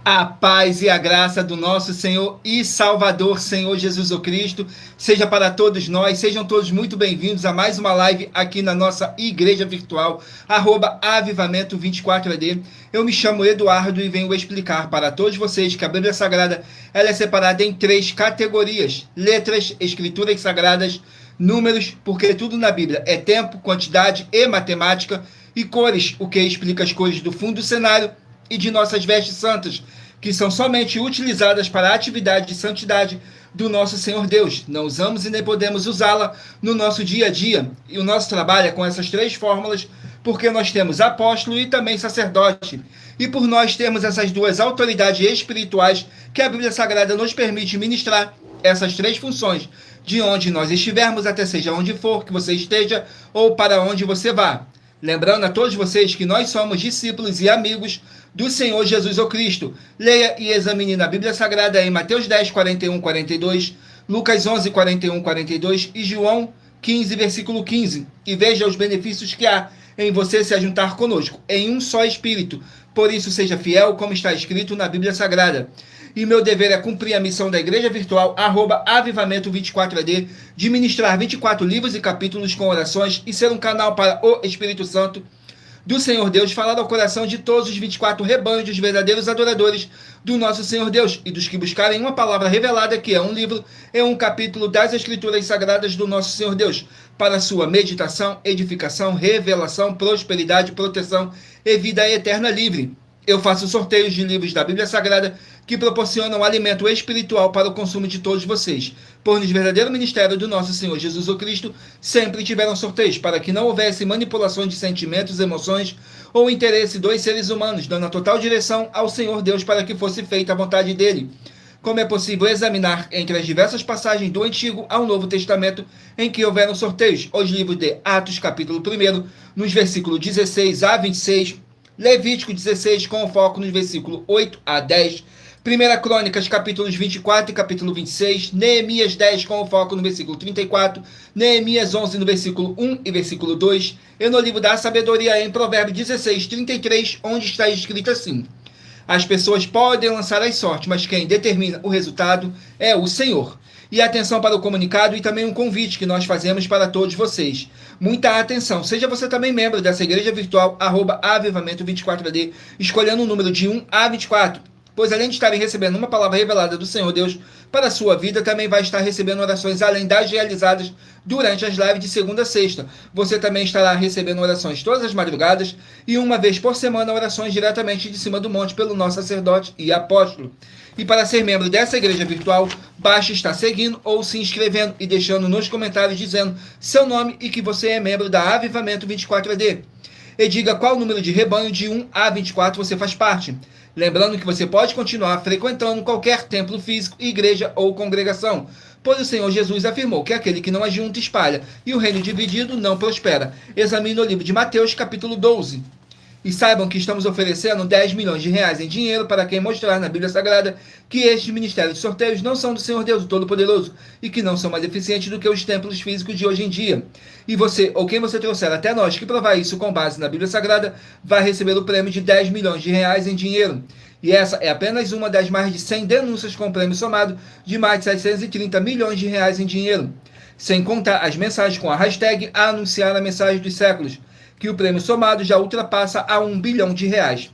A paz e a graça do nosso Senhor e Salvador, Senhor Jesus Cristo, seja para todos nós, sejam todos muito bem-vindos a mais uma live aqui na nossa igreja virtual, Avivamento 24AD. Eu me chamo Eduardo e venho explicar para todos vocês que a Bíblia Sagrada ela é separada em 3 categorias: letras, escrituras sagradas, números, porque tudo na Bíblia é tempo, quantidade e matemática, e cores, o que explica as cores do fundo do cenário e de nossas vestes santas, que são somente utilizadas para a atividade de santidade do nosso Senhor Deus. Não usamos e nem podemos usá-la no nosso dia a dia. E o nosso trabalho é com essas 3 fórmulas, porque nós temos apóstolo e também sacerdote. E por nós termos essas 2 autoridades espirituais que a Bíblia Sagrada nos permite ministrar essas 3 funções, de onde nós estivermos, até seja onde for que você esteja ou para onde você vá. Lembrando a todos vocês que nós somos discípulos e amigos do Senhor Jesus Cristo. Leia e examine na Bíblia Sagrada em Mateus 10, 41, 42, Lucas 11, 41, 42 e João 15, versículo 15. E veja os benefícios que há em você se ajuntar conosco, em um só Espírito. Por isso, seja fiel, como está escrito na Bíblia Sagrada. E meu dever é cumprir a missão da igreja virtual, Avivamento 24AD, de ministrar 24 livros e capítulos com orações e ser um canal para o Espírito Santo do Senhor Deus falar ao coração de todos os 24 rebanhos dos verdadeiros adoradores do nosso Senhor Deus e dos que buscarem uma palavra revelada, que é um livro e um capítulo das Escrituras Sagradas do nosso Senhor Deus, para sua meditação, edificação, revelação, prosperidade, proteção e vida eterna livre. Eu faço sorteios de livros da Bíblia Sagrada que proporcionam alimento espiritual para o consumo de todos vocês. Por no verdadeiro ministério do nosso Senhor Jesus Cristo, sempre tiveram sorteios para que não houvesse manipulações de sentimentos, emoções ou interesse dos seres humanos, dando a total direção ao Senhor Deus para que fosse feita a vontade dele. Como é possível examinar entre as diversas passagens do Antigo ao Novo Testamento em que houveram sorteios, os livros de Atos, capítulo 1, nos versículos 16 a 26, Levítico 16, com foco nos versículos 8 a 10, 1 Crônicas, capítulos 24 e capítulo 26, Neemias 10, com foco no versículo 34, Neemias 11, no versículo 1 e versículo 2, e no livro da sabedoria, em Provérbios 16, 33, onde está escrito assim: as pessoas podem lançar as sortes, mas quem determina o resultado é o Senhor. E atenção para o comunicado e também um convite que nós fazemos para todos vocês. Muita atenção, seja você também membro dessa igreja virtual, Avivamento 24AD, escolhendo o número de 1 a 24, pois além de estarem recebendo uma palavra revelada do Senhor Deus para a sua vida, também vai estar recebendo orações além das realizadas durante as lives de segunda a sexta. Você também estará recebendo orações todas as madrugadas e uma vez por semana orações diretamente de cima do monte pelo nosso sacerdote e apóstolo. E para ser membro dessa igreja virtual, basta estar seguindo ou se inscrevendo e deixando nos comentários dizendo seu nome e que você é membro da Avivamento 24AD. E diga qual número de rebanho de 1 a 24 você faz parte. Lembrando que você pode continuar frequentando qualquer templo físico, igreja ou congregação, pois o Senhor Jesus afirmou que aquele que não ajunta espalha, e o reino dividido não prospera. Examine o livro de Mateus, capítulo 12. E saibam que estamos oferecendo 10 milhões de reais em dinheiro para quem mostrar na Bíblia Sagrada que estes ministérios de sorteios não são do Senhor Deus, o Todo-Poderoso, e que não são mais eficientes do que os templos físicos de hoje em dia. E você, ou quem você trouxer até nós que provar isso com base na Bíblia Sagrada, vai receber o prêmio de 10 milhões de reais em dinheiro. E essa é apenas uma das mais de 100 denúncias com prêmio somado de mais de 730 milhões de reais em dinheiro. Sem contar as mensagens com a hashtag Anunciar a Mensagem dos Séculos, que o prêmio somado já ultrapassa a 1 bilhão de reais.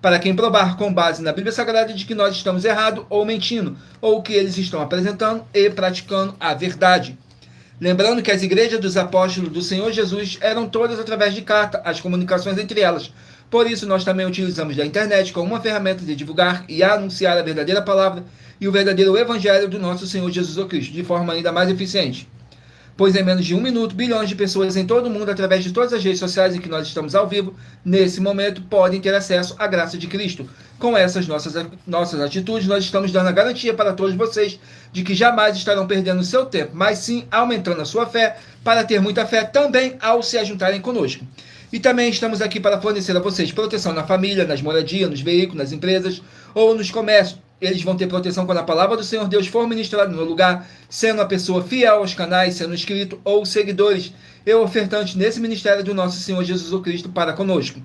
Para quem provar com base na Bíblia Sagrada de que nós estamos errados ou mentindo, ou que eles estão apresentando e praticando a verdade. Lembrando que as igrejas dos apóstolos do Senhor Jesus eram todas através de carta, as comunicações entre elas. Por isso, nós também utilizamos da internet como uma ferramenta de divulgar e anunciar a verdadeira palavra e o verdadeiro evangelho do nosso Senhor Jesus Cristo, de forma ainda mais eficiente. Pois em menos de 1 minuto, bilhões de pessoas em todo o mundo, através de todas as redes sociais em que nós estamos ao vivo, nesse momento, podem ter acesso à graça de Cristo. Com essas nossas atitudes, nós estamos dando a garantia para todos vocês de que jamais estarão perdendo o seu tempo, mas sim aumentando a sua fé, para ter muita fé também ao se ajuntarem conosco. E também estamos aqui para fornecer a vocês proteção na família, nas moradias, nos veículos, nas empresas ou nos comércios. Eles vão ter proteção quando a palavra do Senhor Deus for ministrada no lugar, sendo a pessoa fiel aos canais, sendo inscrito ou seguidores e ofertantes nesse ministério do nosso Senhor Jesus Cristo para conosco.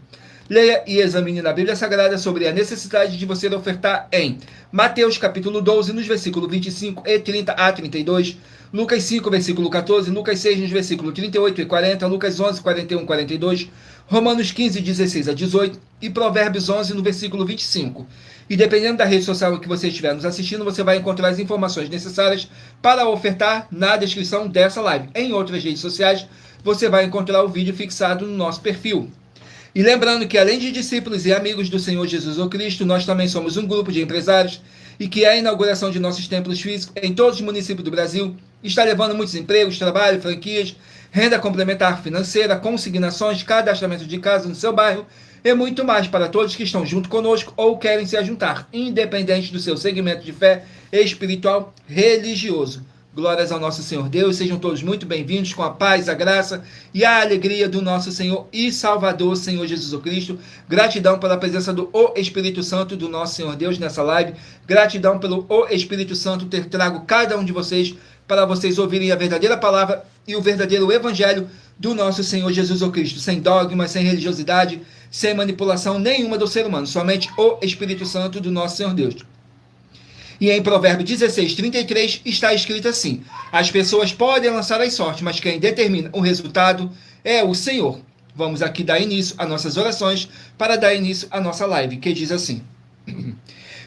Leia e examine na Bíblia Sagrada sobre a necessidade de você ofertar em Mateus capítulo 12, nos versículos 25 e 30 a 32, Lucas 5, versículo 14, Lucas 6, nos versículos 38 e 40, Lucas 11, 41 e 42, Romanos 15, 16 a 18 e Provérbios 11, no versículo 25. E dependendo da rede social que você estiver nos assistindo, você vai encontrar as informações necessárias para ofertar na descrição dessa live. Em outras redes sociais, você vai encontrar o vídeo fixado no nosso perfil. E lembrando que, além de discípulos e amigos do Senhor Jesus ou Cristo, nós também somos um grupo de empresários e que a inauguração de nossos templos físicos em todos os municípios do Brasil está levando muitos empregos, trabalho, franquias, renda complementar financeira, consignações, cadastramento de casa no seu bairro e muito mais para todos que estão junto conosco ou querem se ajuntar, independente do seu segmento de fé espiritual religioso. Glórias ao nosso Senhor Deus, sejam todos muito bem-vindos com a paz, a graça e a alegria do nosso Senhor e Salvador, Senhor Jesus Cristo. Gratidão pela presença do Espírito Santo do nosso Senhor Deus nessa live. Gratidão pelo Espírito Santo ter trago cada um de vocês para vocês ouvirem a verdadeira palavra e o verdadeiro evangelho do nosso Senhor Jesus Cristo, sem dogmas, sem religiosidade, sem manipulação nenhuma do ser humano, somente o Espírito Santo do nosso Senhor Deus. E em Provérbios 16, 33 está escrito assim: as pessoas podem lançar as sortes, mas quem determina o resultado é o Senhor. Vamos aqui dar início às nossas orações para dar início à nossa live, que diz assim: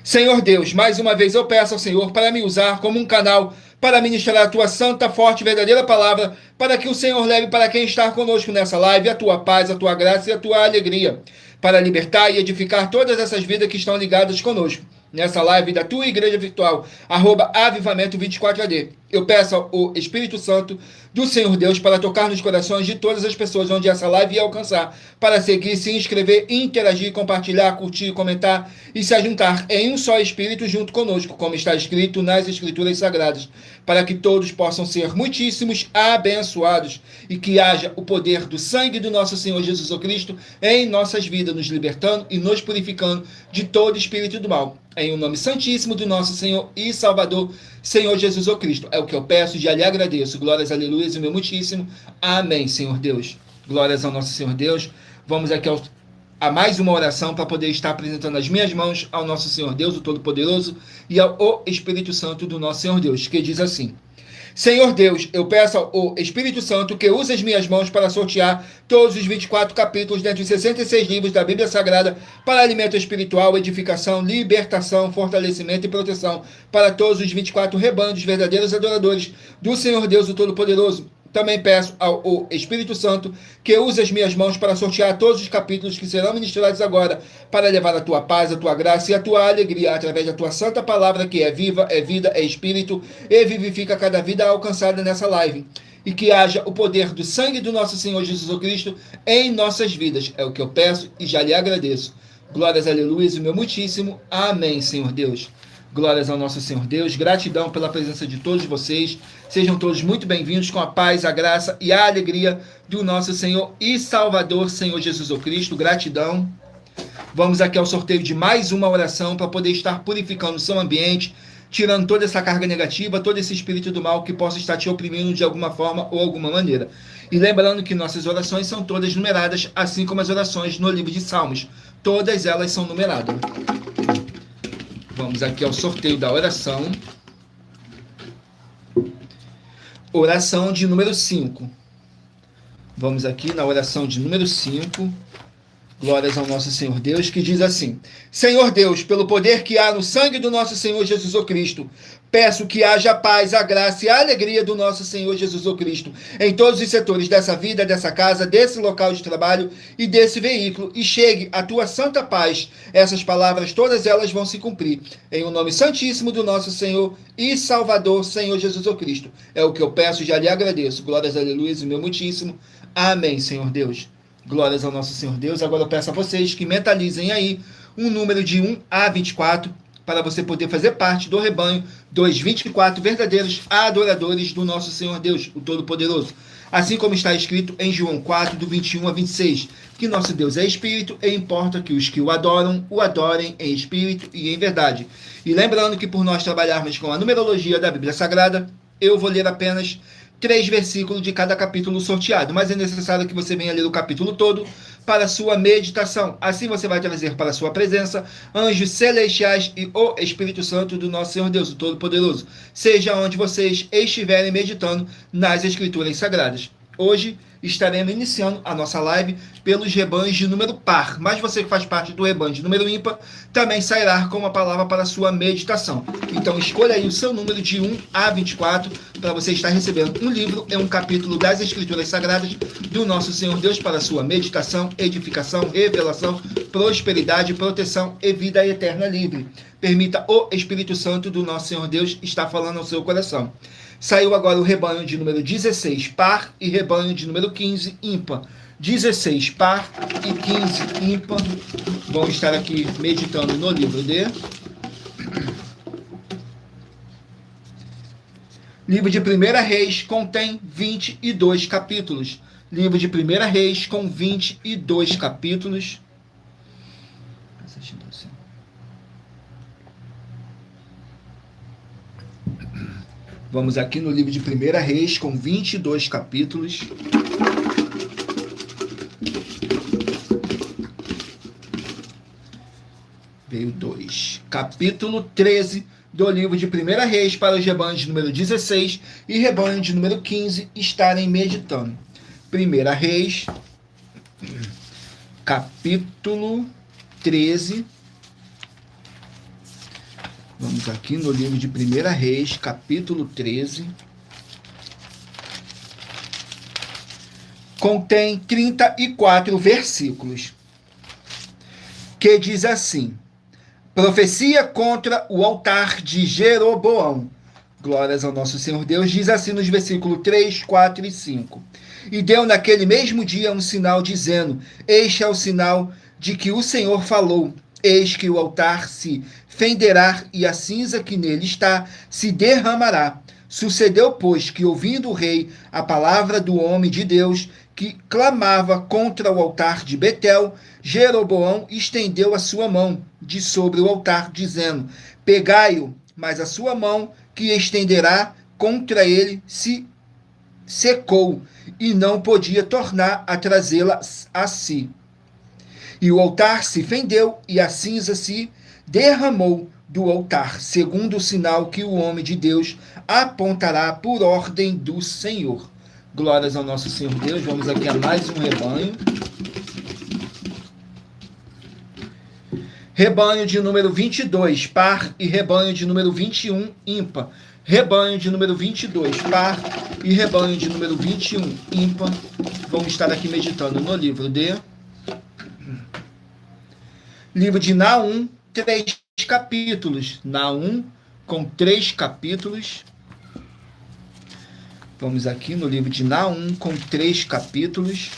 Senhor Deus, mais uma vez eu peço ao Senhor para me usar como um canal para ministrar a tua santa, forte e verdadeira palavra, para que o Senhor leve para quem está conosco nessa live a tua paz, a tua graça e a tua alegria, para libertar e edificar todas essas vidas que estão ligadas conosco nessa live da tua igreja virtual, @avivamento24ad. Eu peço ao Espírito Santo do Senhor Deus para tocar nos corações de todas as pessoas onde essa live ia alcançar, para seguir, se inscrever, interagir, compartilhar, curtir, comentar e se ajuntar em um só Espírito junto conosco, como está escrito nas Escrituras Sagradas, para que todos possam ser muitíssimos abençoados e que haja o poder do sangue do nosso Senhor Jesus Cristo em nossas vidas, nos libertando e nos purificando de todo espírito do mal. Em o nome santíssimo do nosso Senhor e Salvador, Senhor Jesus Cristo. É o que eu peço e já lhe agradeço. Glórias, aleluia, e meu muitíssimo. Amém, Senhor Deus. Glórias ao nosso Senhor Deus. Vamos aqui a mais uma oração para poder estar apresentando as minhas mãos ao nosso Senhor Deus, o Todo-Poderoso, e ao Espírito Santo do nosso Senhor Deus, que diz assim: Senhor Deus, eu peço ao Espírito Santo que use as minhas mãos para sortear todos os 24 capítulos dentre os 66 livros da Bíblia Sagrada para alimento espiritual, edificação, libertação, fortalecimento e proteção para todos os 24 rebanhos verdadeiros adoradores do Senhor Deus, o Todo-Poderoso. Também peço ao Espírito Santo que use as minhas mãos para sortear todos os capítulos que serão ministrados agora, para levar a tua paz, a tua graça e a tua alegria através da tua santa palavra, que é viva, é vida, é espírito e vivifica cada vida alcançada nessa live. E que haja o poder do sangue do nosso Senhor Jesus Cristo em nossas vidas. É o que eu peço e já lhe agradeço. Glórias, aleluia, e meu muitíssimo. Amém, Senhor Deus. Glórias ao nosso Senhor Deus, gratidão pela presença de todos vocês, sejam todos muito bem-vindos com a paz, a graça e a alegria do nosso Senhor e Salvador, Senhor Jesus Cristo, gratidão. Vamos aqui ao sorteio de mais uma oração para poder estar purificando o seu ambiente, tirando toda essa carga negativa, todo esse espírito do mal que possa estar te oprimindo de alguma forma ou alguma maneira. E lembrando que nossas orações são todas numeradas, assim como as orações no livro de Salmos, todas elas são numeradas. Vamos aqui ao sorteio da oração. Oração de número 5. Vamos aqui na oração de número 5. Glórias ao nosso Senhor Deus, que diz assim: Senhor Deus, pelo poder que há no sangue do nosso Senhor Jesus Cristo, peço que haja a paz, a graça e a alegria do nosso Senhor Jesus Cristo em todos os setores dessa vida, dessa casa, desse local de trabalho e desse veículo, e chegue a tua santa paz. Essas palavras, todas elas vão se cumprir. Em o nome santíssimo do nosso Senhor e Salvador, Senhor Jesus Cristo. É o que eu peço e já lhe agradeço. Glórias, aleluia, e meu muitíssimo. Amém, Senhor Deus. Glórias ao nosso Senhor Deus. Agora eu peço a vocês que mentalizem aí um número de 1 a 24 para você poder fazer parte do rebanho dos 24 verdadeiros adoradores do nosso Senhor Deus, o Todo-Poderoso. Assim como está escrito em João 4, do 21 a 26, que nosso Deus é Espírito e importa que os que o adorem em Espírito e em verdade. E lembrando que por nós trabalharmos com a numerologia da Bíblia Sagrada, eu vou ler apenas 3 versículos de cada capítulo sorteado, mas é necessário que você venha ler o capítulo todo para a sua meditação. Assim você vai trazer para a sua presença anjos celestiais e o Espírito Santo do nosso Senhor Deus, o Todo-Poderoso, seja onde vocês estiverem meditando nas Escrituras Sagradas. Hoje estaremos iniciando a nossa live pelos rebanhos de número par, mas você que faz parte do rebanho de número ímpar também sairá com uma palavra para a sua meditação. Então escolha aí o seu número de 1 a 24 para você estar recebendo um livro e um capítulo das Escrituras Sagradas do nosso Senhor Deus para a sua meditação, edificação, revelação, prosperidade, proteção e vida eterna livre. Permita o Espírito Santo do nosso Senhor Deus estar falando ao seu coração. Saiu agora o rebanho de número 16 par e rebanho de número 15 ímpar. 16 par e 15 ímpar. Vamos estar aqui meditando no livro de... Livro de 1 Reis contém 22 capítulos. Livro de 1 Reis com 22 capítulos. Vamos aqui no livro de 1 Reis com 22 capítulos. Veio 2. Capítulo 13 do livro de 1 Reis para os rebanhos de número 16 e rebanho de número 15 estarem meditando. 1 Reis, capítulo 13. Vamos aqui no livro de 1 Reis, capítulo 13. Contém 34 versículos. Que diz assim: profecia contra o altar de Jeroboão. Glórias ao nosso Senhor Deus. Diz assim nos versículos 3, 4 e 5. E deu naquele mesmo dia um sinal, dizendo: este é o sinal de que o Senhor falou. Eis que o altar se fenderá e a cinza que nele está se derramará. Sucedeu, pois, que ouvindo o rei a palavra do homem de Deus que clamava contra o altar de Betel, Jeroboão estendeu a sua mão de sobre o altar, dizendo: pegai-o, mas a sua mão que estenderá contra ele se secou, e não podia tornar a trazê-la a si. E o altar se fendeu, e a cinza se derramou do altar, segundo o sinal que o homem de Deus apontará por ordem do Senhor. Glórias ao nosso Senhor Deus. Vamos aqui a mais um rebanho. Rebanho de número 22, par, e rebanho de número 21, ímpar. Rebanho de número 22, par, e rebanho de número 21, ímpar. Vamos estar aqui meditando no livro de... Livro de Naum, 3 capítulos. Naum, com 3 capítulos. Vamos aqui no livro de Naum, com 3 capítulos.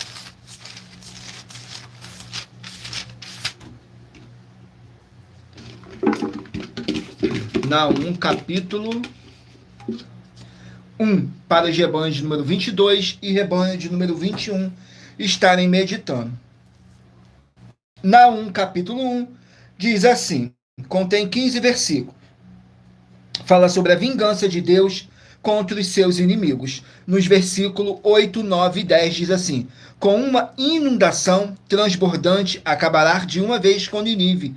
Naum, capítulo 1, para os rebanhos de número 22 e rebanho de número 21 estarem meditando. Naum, capítulo 1, diz assim, contém 15 versículos. Fala sobre a vingança de Deus contra os seus inimigos. Nos versículos 8, 9 e 10 diz assim: com uma inundação transbordante acabará de uma vez com Nínive,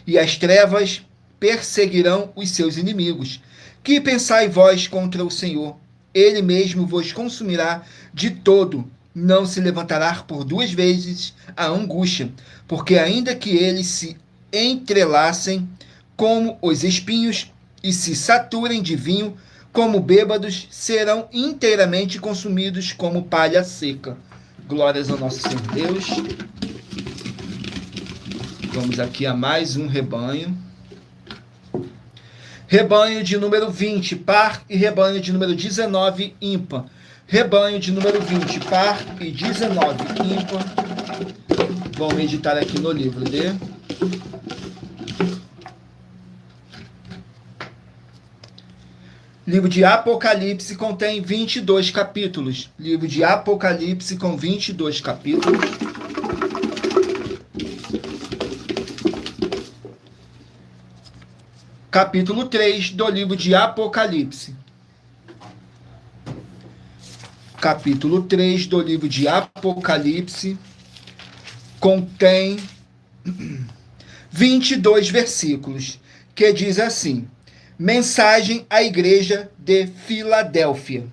e as trevas perseguirão os seus inimigos. Que pensai vós contra o Senhor? Ele mesmo vos consumirá de todo. Não se levantará por 2 vezes a angústia, porque ainda que eles se entrelacem como os espinhos e se saturem de vinho como bêbados, serão inteiramente consumidos como palha seca. Glórias ao nosso Senhor Deus. Vamos aqui a mais um rebanho. Rebanho de número 20, par, e rebanho de número 19, ímpar. Rebanho de número 20, par, e 19, ímpar. Vamos meditar aqui no livro de... Livro de Apocalipse contém 22 capítulos. Livro de Apocalipse com 22 capítulos. Capítulo 3 do livro de Apocalipse. Capítulo 3 do livro de Apocalipse. contém 22 versículos, que diz assim: mensagem à igreja de Filadélfia.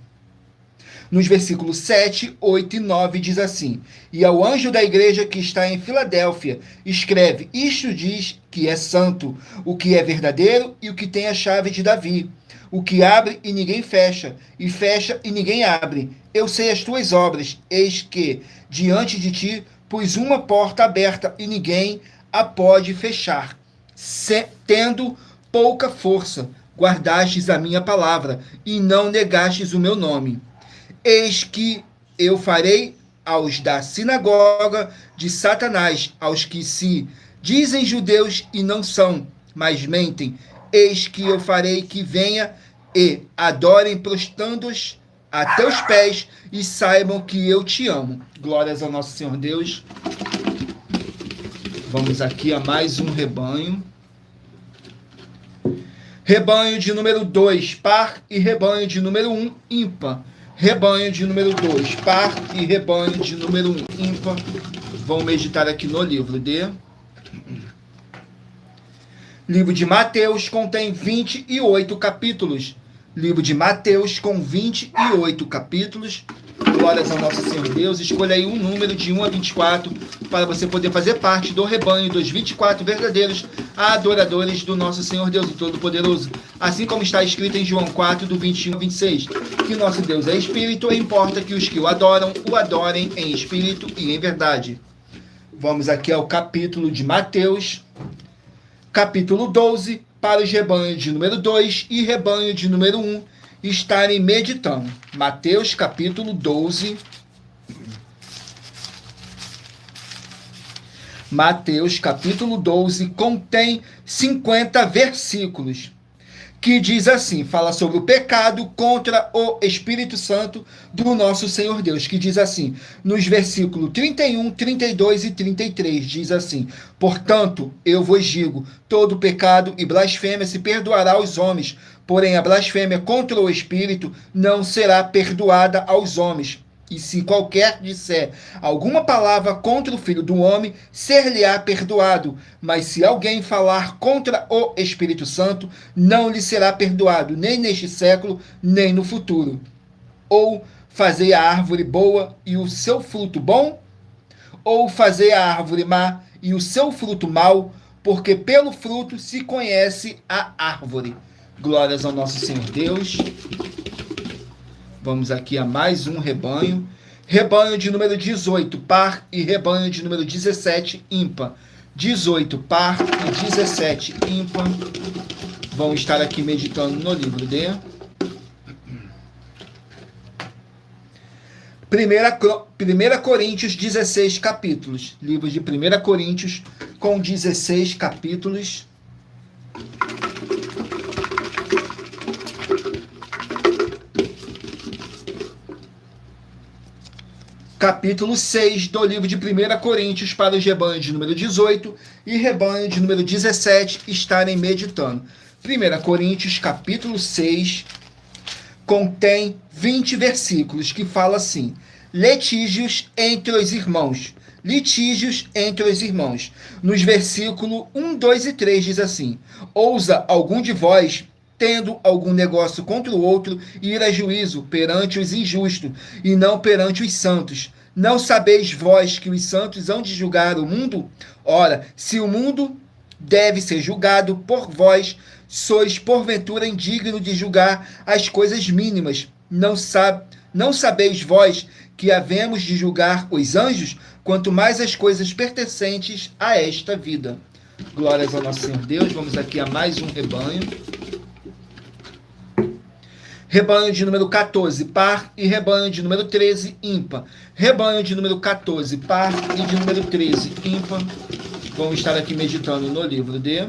Nos versículos 7, 8 e 9 diz assim: e ao anjo da igreja que está em Filadélfia, escreve: isto diz que é santo, o que é verdadeiro e o que tem a chave de Davi, o que abre e ninguém fecha, e fecha e ninguém abre. Eu sei as tuas obras, eis que diante de ti pus uma porta aberta e ninguém a pode fechar. Tendo pouca força, guardastes a minha palavra e não negastes o meu nome. Eis que eu farei aos da sinagoga de Satanás, aos que se dizem judeus e não são, mas mentem. Eis que eu farei que venha e adorem prostrando-os a teus pés e saibam que eu te amo. Glórias ao nosso Senhor Deus. Vamos aqui a mais um rebanho. Rebanho de número 2, par, e rebanho de número 1, ímpar. Rebanho de número 2, par, e rebanho de número 1, ímpar. Vamos meditar aqui no livro de Mateus, contém 28 capítulos. Livro de Mateus com 28 capítulos. Glórias ao nosso Senhor Deus. Escolha aí um número de 1 a 24 para você poder fazer parte do rebanho dos 24 verdadeiros adoradores do nosso Senhor Deus Todo-Poderoso. Assim como está escrito em João 4, do 21 ao 26, que nosso Deus é Espírito e importa que os que o adorem em Espírito e em verdade. Vamos aqui ao capítulo de Mateus, capítulo 12, para os rebanhos de número 2 e rebanho de número 1 estarem meditando. Mateus capítulo 12. Mateus capítulo 12 contém 50 versículos, que diz assim, fala sobre o pecado contra o Espírito Santo do nosso Senhor Deus, que diz assim, nos versículos 31, 32 e 33, diz assim: portanto, eu vos digo, todo pecado e blasfêmia se perdoará aos homens, porém a blasfêmia contra o Espírito não será perdoada aos homens. E se qualquer disser alguma palavra contra o Filho do Homem, ser-lhe-á perdoado. Mas se alguém falar contra o Espírito Santo, não lhe será perdoado, nem neste século, nem no futuro. Ou fazei a árvore boa e o seu fruto bom, ou fazei a árvore má e o seu fruto mau, porque pelo fruto se conhece a árvore. Glórias ao nosso Senhor Deus. Vamos aqui a mais um rebanho. Rebanho de número 18, par, e rebanho de número 17, ímpar. 18, par, e 17, ímpar. Vão estar aqui meditando no livro de 1 Coríntios, 16 capítulos. Livro de 1 Coríntios, com 16 capítulos. Capítulo 6 do livro de 1 Coríntios, para os rebanhos de número 18 e rebanho de número 17 estarem meditando. 1 Coríntios, capítulo 6, contém 20 versículos, que fala assim: litígios entre os irmãos. Litígios entre os irmãos. Nos versículos 1, 2 e 3 diz assim: ousa algum de vós, tendo algum negócio contra o outro, ir a juízo perante os injustos, e não perante os santos. Não sabeis vós que os santos hão de julgar o mundo? Ora, se o mundo deve ser julgado por vós, sois porventura indigno de julgar as coisas mínimas. Não sabeis vós que havemos de julgar os anjos, quanto mais as coisas pertencentes a esta vida. Glórias ao nosso Senhor Deus. Vamos aqui a mais um rebanho. Rebanho de número 14, par, e rebanho de número 13, ímpar. Rebanho de número 14, par, e de número 13, ímpar. Vamos estar aqui meditando no livro de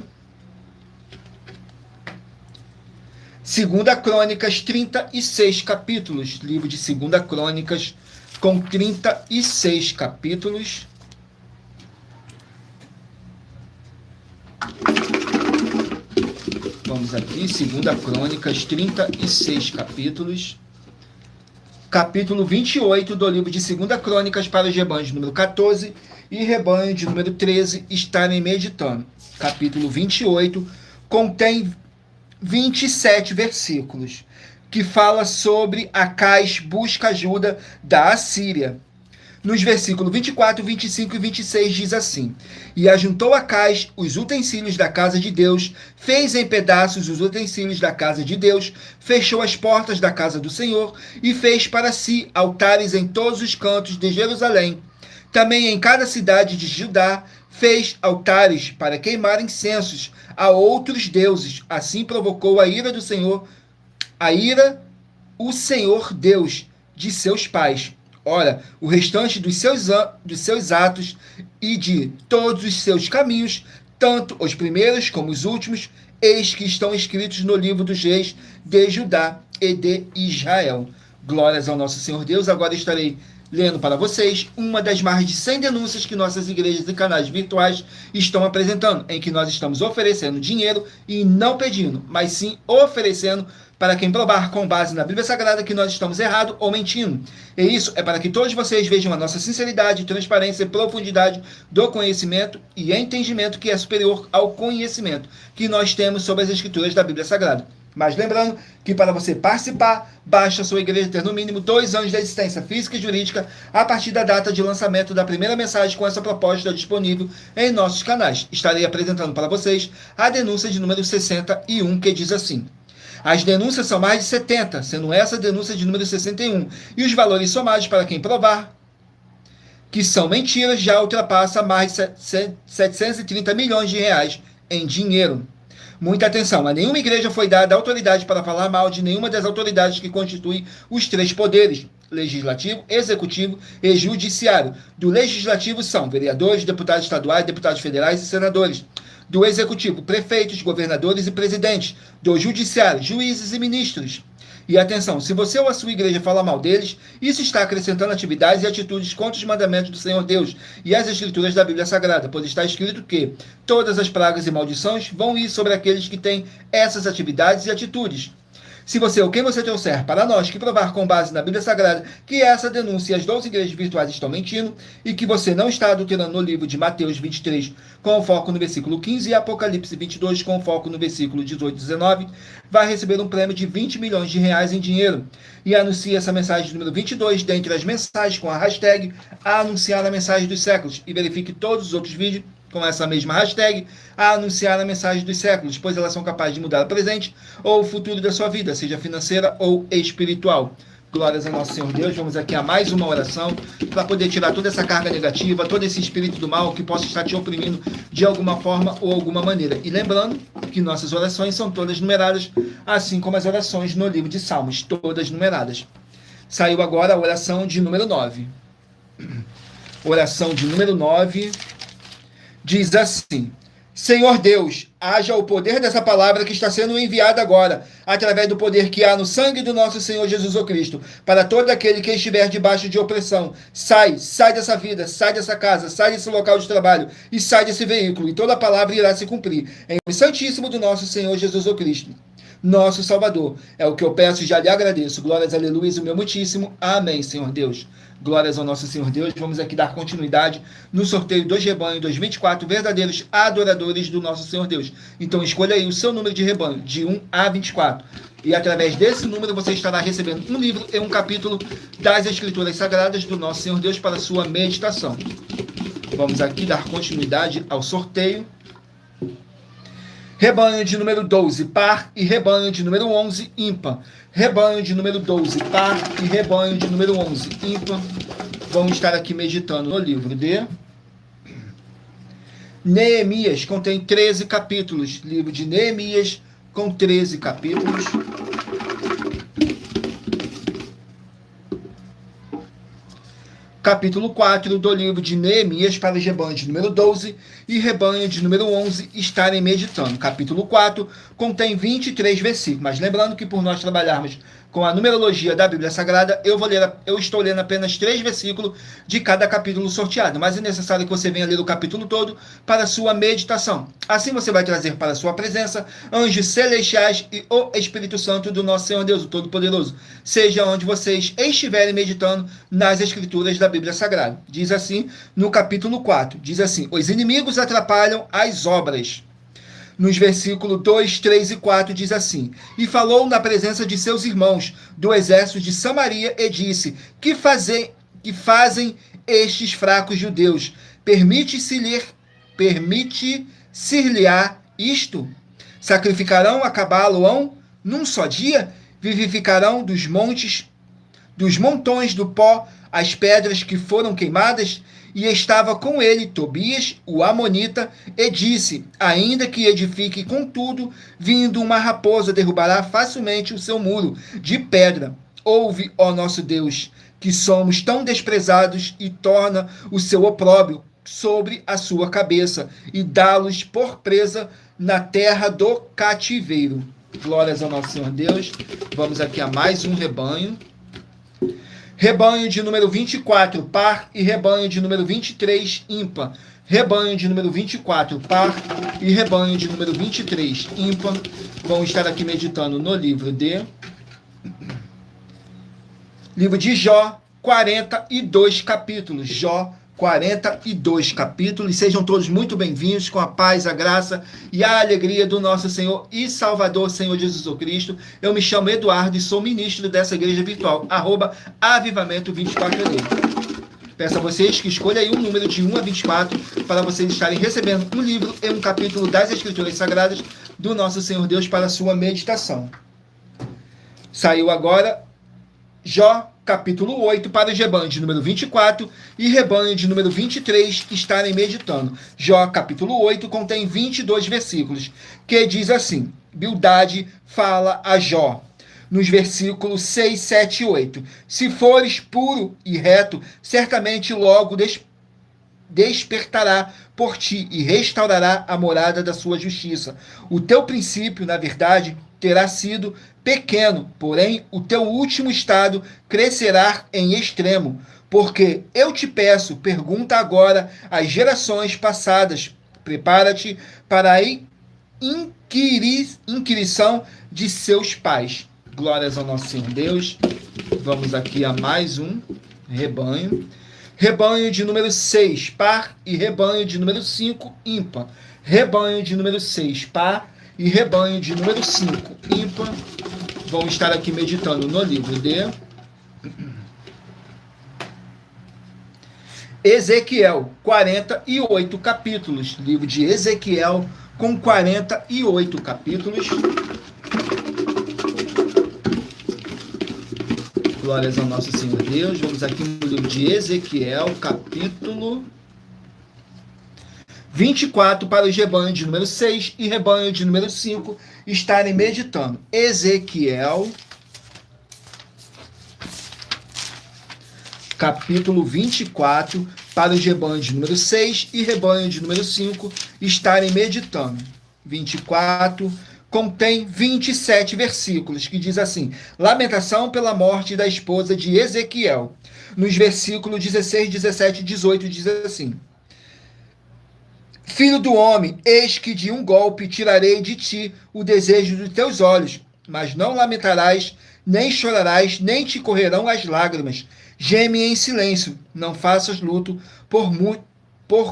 2 Crônicas, 36 capítulos. Livro de 2 Crônicas, com 36 capítulos. Vamos aqui, 2 Crônicas, 36 capítulos. capítulo 28 do livro de 2 Crônicas para os rebanhos de número 14 e rebanho de número 13 estarem meditando. Capítulo 28 contém 27 versículos, que fala sobre Acais busca ajuda da Assíria. Nos versículos 24, 25 e 26 diz assim: E ajuntou Acais os utensílios da casa de Deus, fez em pedaços os utensílios da casa de Deus, fechou as portas da casa do Senhor e fez para si altares em todos os cantos de Jerusalém. Também em cada cidade de Judá fez altares para queimar incensos a outros deuses. Assim provocou a ira do Senhor, o Senhor Deus de seus pais. Ora, o restante dos seus atos e de todos os seus caminhos, tanto os primeiros como os últimos, eis que estão escritos no livro dos reis de Judá e de Israel. Glórias ao nosso Senhor Deus. Agora estarei lendo para vocês uma das mais de 100 denúncias que nossas igrejas e canais virtuais estão apresentando, em que nós estamos oferecendo dinheiro e não pedindo, mas sim oferecendo para quem provar com base na Bíblia Sagrada que nós estamos errado ou mentindo. E isso é para que todos vocês vejam a nossa sinceridade, transparência e profundidade do conhecimento e entendimento que é superior ao conhecimento que nós temos sobre as escrituras da Bíblia Sagrada. Mas lembrando que para você participar, basta a sua igreja ter no mínimo 2 anos de existência física e jurídica a partir da data de lançamento da primeira mensagem com essa proposta disponível em nossos canais. Estarei apresentando para vocês a denúncia de número 61, que diz assim: As denúncias são mais de 70, sendo essa a denúncia de número 61, e os valores somados para quem provar que são mentiras já ultrapassa mais de 730 milhões de reais em dinheiro. Muita atenção, a nenhuma igreja foi dada autoridade para falar mal de nenhuma das autoridades que constituem os 3 poderes, legislativo, executivo e judiciário. Do legislativo são vereadores, deputados estaduais, deputados federais e senadores. Do executivo, prefeitos, governadores e presidentes. Do judiciário, juízes e ministros. E atenção, se você ou a sua igreja fala mal deles, isso está acrescentando atividades e atitudes contra os mandamentos do Senhor Deus e as escrituras da Bíblia Sagrada, pois está escrito que todas as pragas e maldições vão ir sobre aqueles que têm essas atividades e atitudes. Se você ou quem você trouxer para nós que provar com base na Bíblia Sagrada que essa denúncia e as 12 igrejas virtuais estão mentindo e que você não está adulterando no livro de Mateus 23 com foco no versículo 15 e Apocalipse 22 com foco no versículo 18 e 19, vai receber um prêmio de 20 milhões de reais em dinheiro. E anuncie essa mensagem número 22 dentre as mensagens com a hashtag anunciar a mensagem dos séculos e verifique todos os outros vídeos com essa mesma hashtag, a anunciar a mensagem dos séculos, pois elas são capazes de mudar o presente ou o futuro da sua vida, seja financeira ou espiritual. Glórias ao nosso Senhor Deus. Vamos aqui a mais uma oração para poder tirar toda essa carga negativa, todo esse espírito do mal que possa estar te oprimindo de alguma forma ou alguma maneira. E lembrando que nossas orações são todas numeradas, assim como as orações no livro de Salmos, todas numeradas. Saiu agora a oração de número 9. Oração de número 9. Diz assim: Senhor Deus, haja o poder dessa palavra que está sendo enviada agora, através do poder que há no sangue do nosso Senhor Jesus Cristo, para todo aquele que estiver debaixo de opressão. Sai dessa vida, sai dessa casa, sai desse local de trabalho e sai desse veículo, e toda a palavra irá se cumprir. Em nome santíssimo do nosso Senhor Jesus Cristo, nosso Salvador. É o que eu peço e já lhe agradeço. Glórias, aleluia, o meu muitíssimo. Amém, Senhor Deus. Glórias ao nosso Senhor Deus. Vamos aqui dar continuidade no sorteio dos rebanhos dos 24 verdadeiros adoradores do nosso Senhor Deus. Então escolha aí o seu número de rebanho, de 1 a 24. E através desse número você estará recebendo um livro e um capítulo das Escrituras Sagradas do nosso Senhor Deus para sua meditação. Vamos aqui dar continuidade ao sorteio. Rebanho de número 12, par, e rebanho de número 11, ímpar. Rebanho de número 12, par, e rebanho de número 11, ímpar. Vamos estar aqui meditando no livro de Neemias, contém 13 capítulos. Livro de Neemias, com 13 capítulos. Capítulo 4 do livro de Neemias para os rebanhos de número 12 e rebanho de número 11 estarem meditando. Capítulo 4 contém 23 versículos, mas lembrando que por nós trabalharmos com a numerologia da Bíblia Sagrada, eu estou lendo apenas 3 versículos de cada capítulo sorteado, mas é necessário que você venha ler o capítulo todo para a sua meditação. Assim você vai trazer para a sua presença anjos celestiais e o Espírito Santo do nosso Senhor Deus, o Todo-Poderoso, seja onde vocês estiverem meditando nas Escrituras da Bíblia Sagrada. Diz assim no capítulo 4, diz assim: os inimigos atrapalham as obras. Nos versículos 2, 3 e 4 diz assim: e falou na presença de seus irmãos do exército de Samaria e disse: que fazem estes fracos judeus? Permite-se-lhe-á isto? Sacrificarão a cabalo num só dia? Vivificarão dos montões do pó as pedras que foram queimadas? E estava com ele Tobias, o amonita, e disse: ainda que edifique, contudo, vindo uma raposa, derrubará facilmente o seu muro de pedra. Ouve, ó nosso Deus, que somos tão desprezados, e torna o seu opróbrio sobre a sua cabeça, e dá-los por presa na terra do cativeiro. Glórias ao nosso Senhor Deus. Vamos aqui a mais um rebanho. Rebanho de número 24, par, e rebanho de número 23, ímpar. Rebanho de número 24, par, e rebanho de número 23, ímpar. Vão estar aqui meditando no livro de Jó, 42 capítulos. Jó, 42 capítulos. Sejam todos muito bem-vindos, com a paz, a graça e a alegria do nosso Senhor e Salvador, Senhor Jesus Cristo. Eu me chamo Eduardo e sou ministro dessa igreja virtual, @avivamento 24 AD. Peço a vocês que escolham aí um número de 1 a 24 para vocês estarem recebendo um livro e um capítulo das Escrituras Sagradas do nosso Senhor Deus para a sua meditação. Saiu agora Jó, capítulo 8, para os rebanhos de número 24 e rebanho de número 23 estarem meditando. Jó, capítulo 8, contém 22 versículos, que diz assim: Bildade fala a Jó, nos versículos 6, 7 e 8. Se fores puro e reto, certamente logo despertará por ti e restaurará a morada da sua justiça. O teu princípio, na verdade, terá sido pequeno, porém o teu último estado crescerá em extremo. Porque eu te peço, pergunta agora às gerações passadas, prepara-te para a inquirição de seus pais. Glórias ao nosso Senhor Deus. Vamos aqui a mais um rebanho. Rebanho de número 6, par, e rebanho de número 5, ímpar. Rebanho de número 6, par, e rebanho de número 5, ímpar. Vão estar aqui meditando no livro de Ezequiel, 48 capítulos. Livro de Ezequiel, com 48 capítulos. Glórias ao nosso Senhor Deus. Vamos aqui no livro de Ezequiel, capítulo 24, para os rebanhos de número 6 e rebanho de número 5 estarem meditando. Ezequiel, capítulo 24, para os rebanhos de número 6 e rebanho de número 5 estarem meditando. 24 contém 27 versículos, que diz assim: lamentação pela morte da esposa de Ezequiel. Nos versículos 16, 17 e 18 diz assim: Filho do homem, eis que de um golpe tirarei de ti o desejo dos teus olhos, mas não lamentarás, nem chorarás, nem te correrão as lágrimas. Geme em silêncio, não faças luto por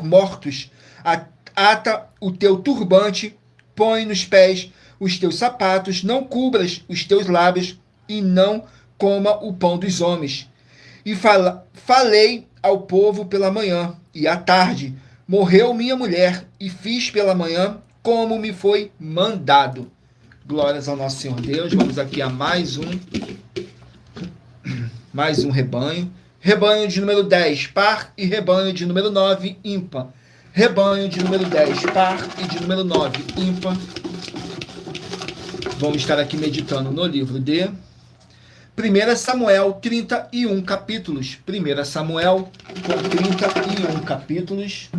mortos. Ata o teu turbante, põe nos pés os teus sapatos, não cubras os teus lábios, e não coma o pão dos homens. E falei ao povo pela manhã, e à tarde morreu minha mulher, e fiz pela manhã como me foi mandado. Glórias ao nosso Senhor Deus. Vamos aqui a mais um rebanho. Rebanho de número 10, par, e rebanho de número 9, ímpar. Rebanho de número 10, par, e de número 9, ímpar. Vamos estar aqui meditando no livro de 1 Samuel, 31 capítulos. 1 Samuel, com 31 capítulos.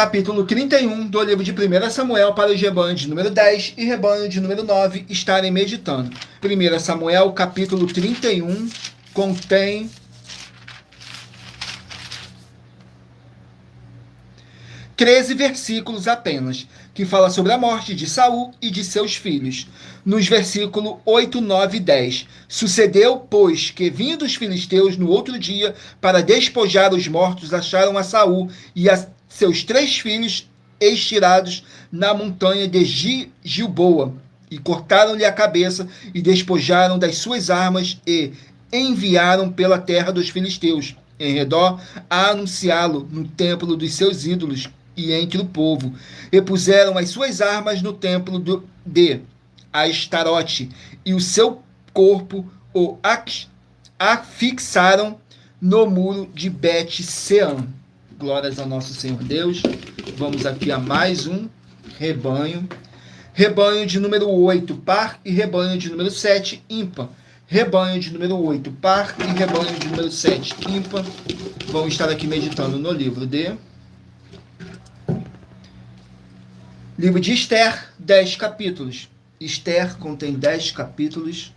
capítulo 31 do livro de 1 Samuel para os rebanhos de número 10 e rebanho de número 9 estarem meditando. 1 Samuel, capítulo 31, contém 13 versículos apenas, que fala sobre a morte de Saul e de seus filhos. Nos versículos 8, 9 e 10. Sucedeu, pois, que vindo os filisteus no outro dia para despojar os mortos, acharam a Saul e a seus 3 filhos estirados na montanha de Gilboa, e cortaram-lhe a cabeça e despojaram das suas armas e enviaram pela terra dos filisteus em redor a anunciá-lo no templo dos seus ídolos e entre o povo. E puseram as suas armas no templo de Astarote, e o seu corpo o afixaram no muro de Bet-Sean. Glórias ao nosso Senhor Deus. Vamos aqui a mais um rebanho. Rebanho de número 8, par, e rebanho de número 7, ímpar. Rebanho de número 8, par, e rebanho de número 7, ímpar. Vamos estar aqui meditando no livro de Esther, 10 capítulos. Esther contém 10 capítulos.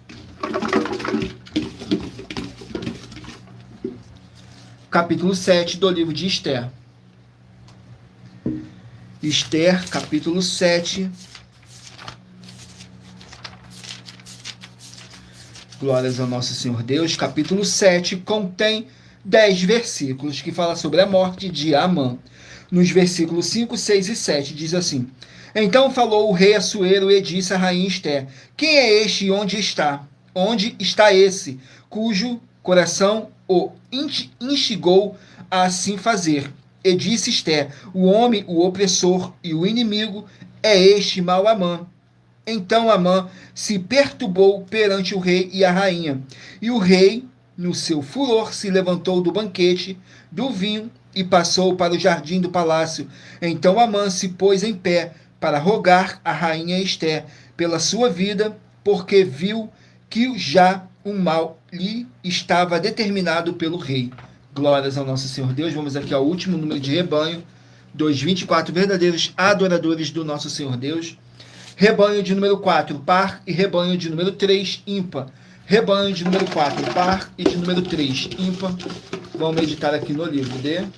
Capítulo 7 do livro de Esther. Esther, capítulo 7. Glórias ao nosso Senhor Deus. Capítulo 7 contém 10 versículos que fala sobre a morte de Amã. Nos versículos 5, 6 e 7 diz assim: Então falou o rei Assuero e disse à rainha Esther: Quem é este e onde está? Onde está esse, cujo coração o instigou a assim fazer? E disse Esther: O homem, o opressor e o inimigo é este mau Amã. Então Amã se perturbou perante o rei e a rainha. E o rei, no seu furor, se levantou do banquete do vinho e passou para o jardim do palácio. Então Amã se pôs em pé para rogar a rainha Esther pela sua vida, porque viu que já o mal lhe estava determinado pelo rei. Glórias ao nosso Senhor Deus. Vamos aqui ao último número de rebanho, dos 24 verdadeiros adoradores do nosso Senhor Deus. Rebanho de número 4, par, e rebanho de número 3, ímpar. Rebanho de número 4, par, e de número 3, ímpar. Vamos meditar aqui no livro de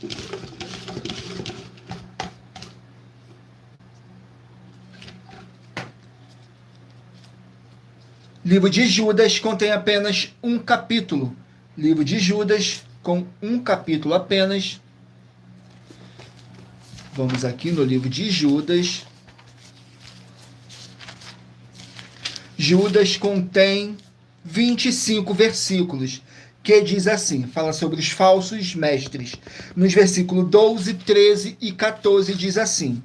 Livro de Judas contém apenas um capítulo. Livro de Judas com um capítulo apenas. Vamos aqui no livro de Judas. Judas contém 25 versículos, que diz assim, fala sobre os falsos mestres. Nos versículos 12, 13 e 14 diz assim: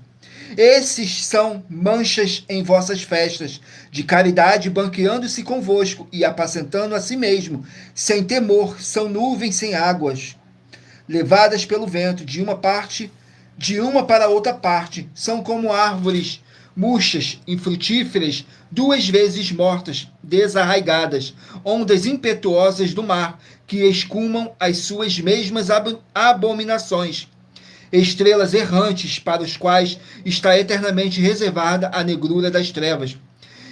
Esses são manchas em vossas festas, de caridade, banqueando-se convosco e apacentando a si mesmo, sem temor, são nuvens sem águas, levadas pelo vento de uma para outra parte, são como árvores murchas, infrutíferas, 2 vezes mortas, desarraigadas, ondas impetuosas do mar, que escumam as suas mesmas abominações, estrelas errantes, para os quais está eternamente reservada a negrura das trevas.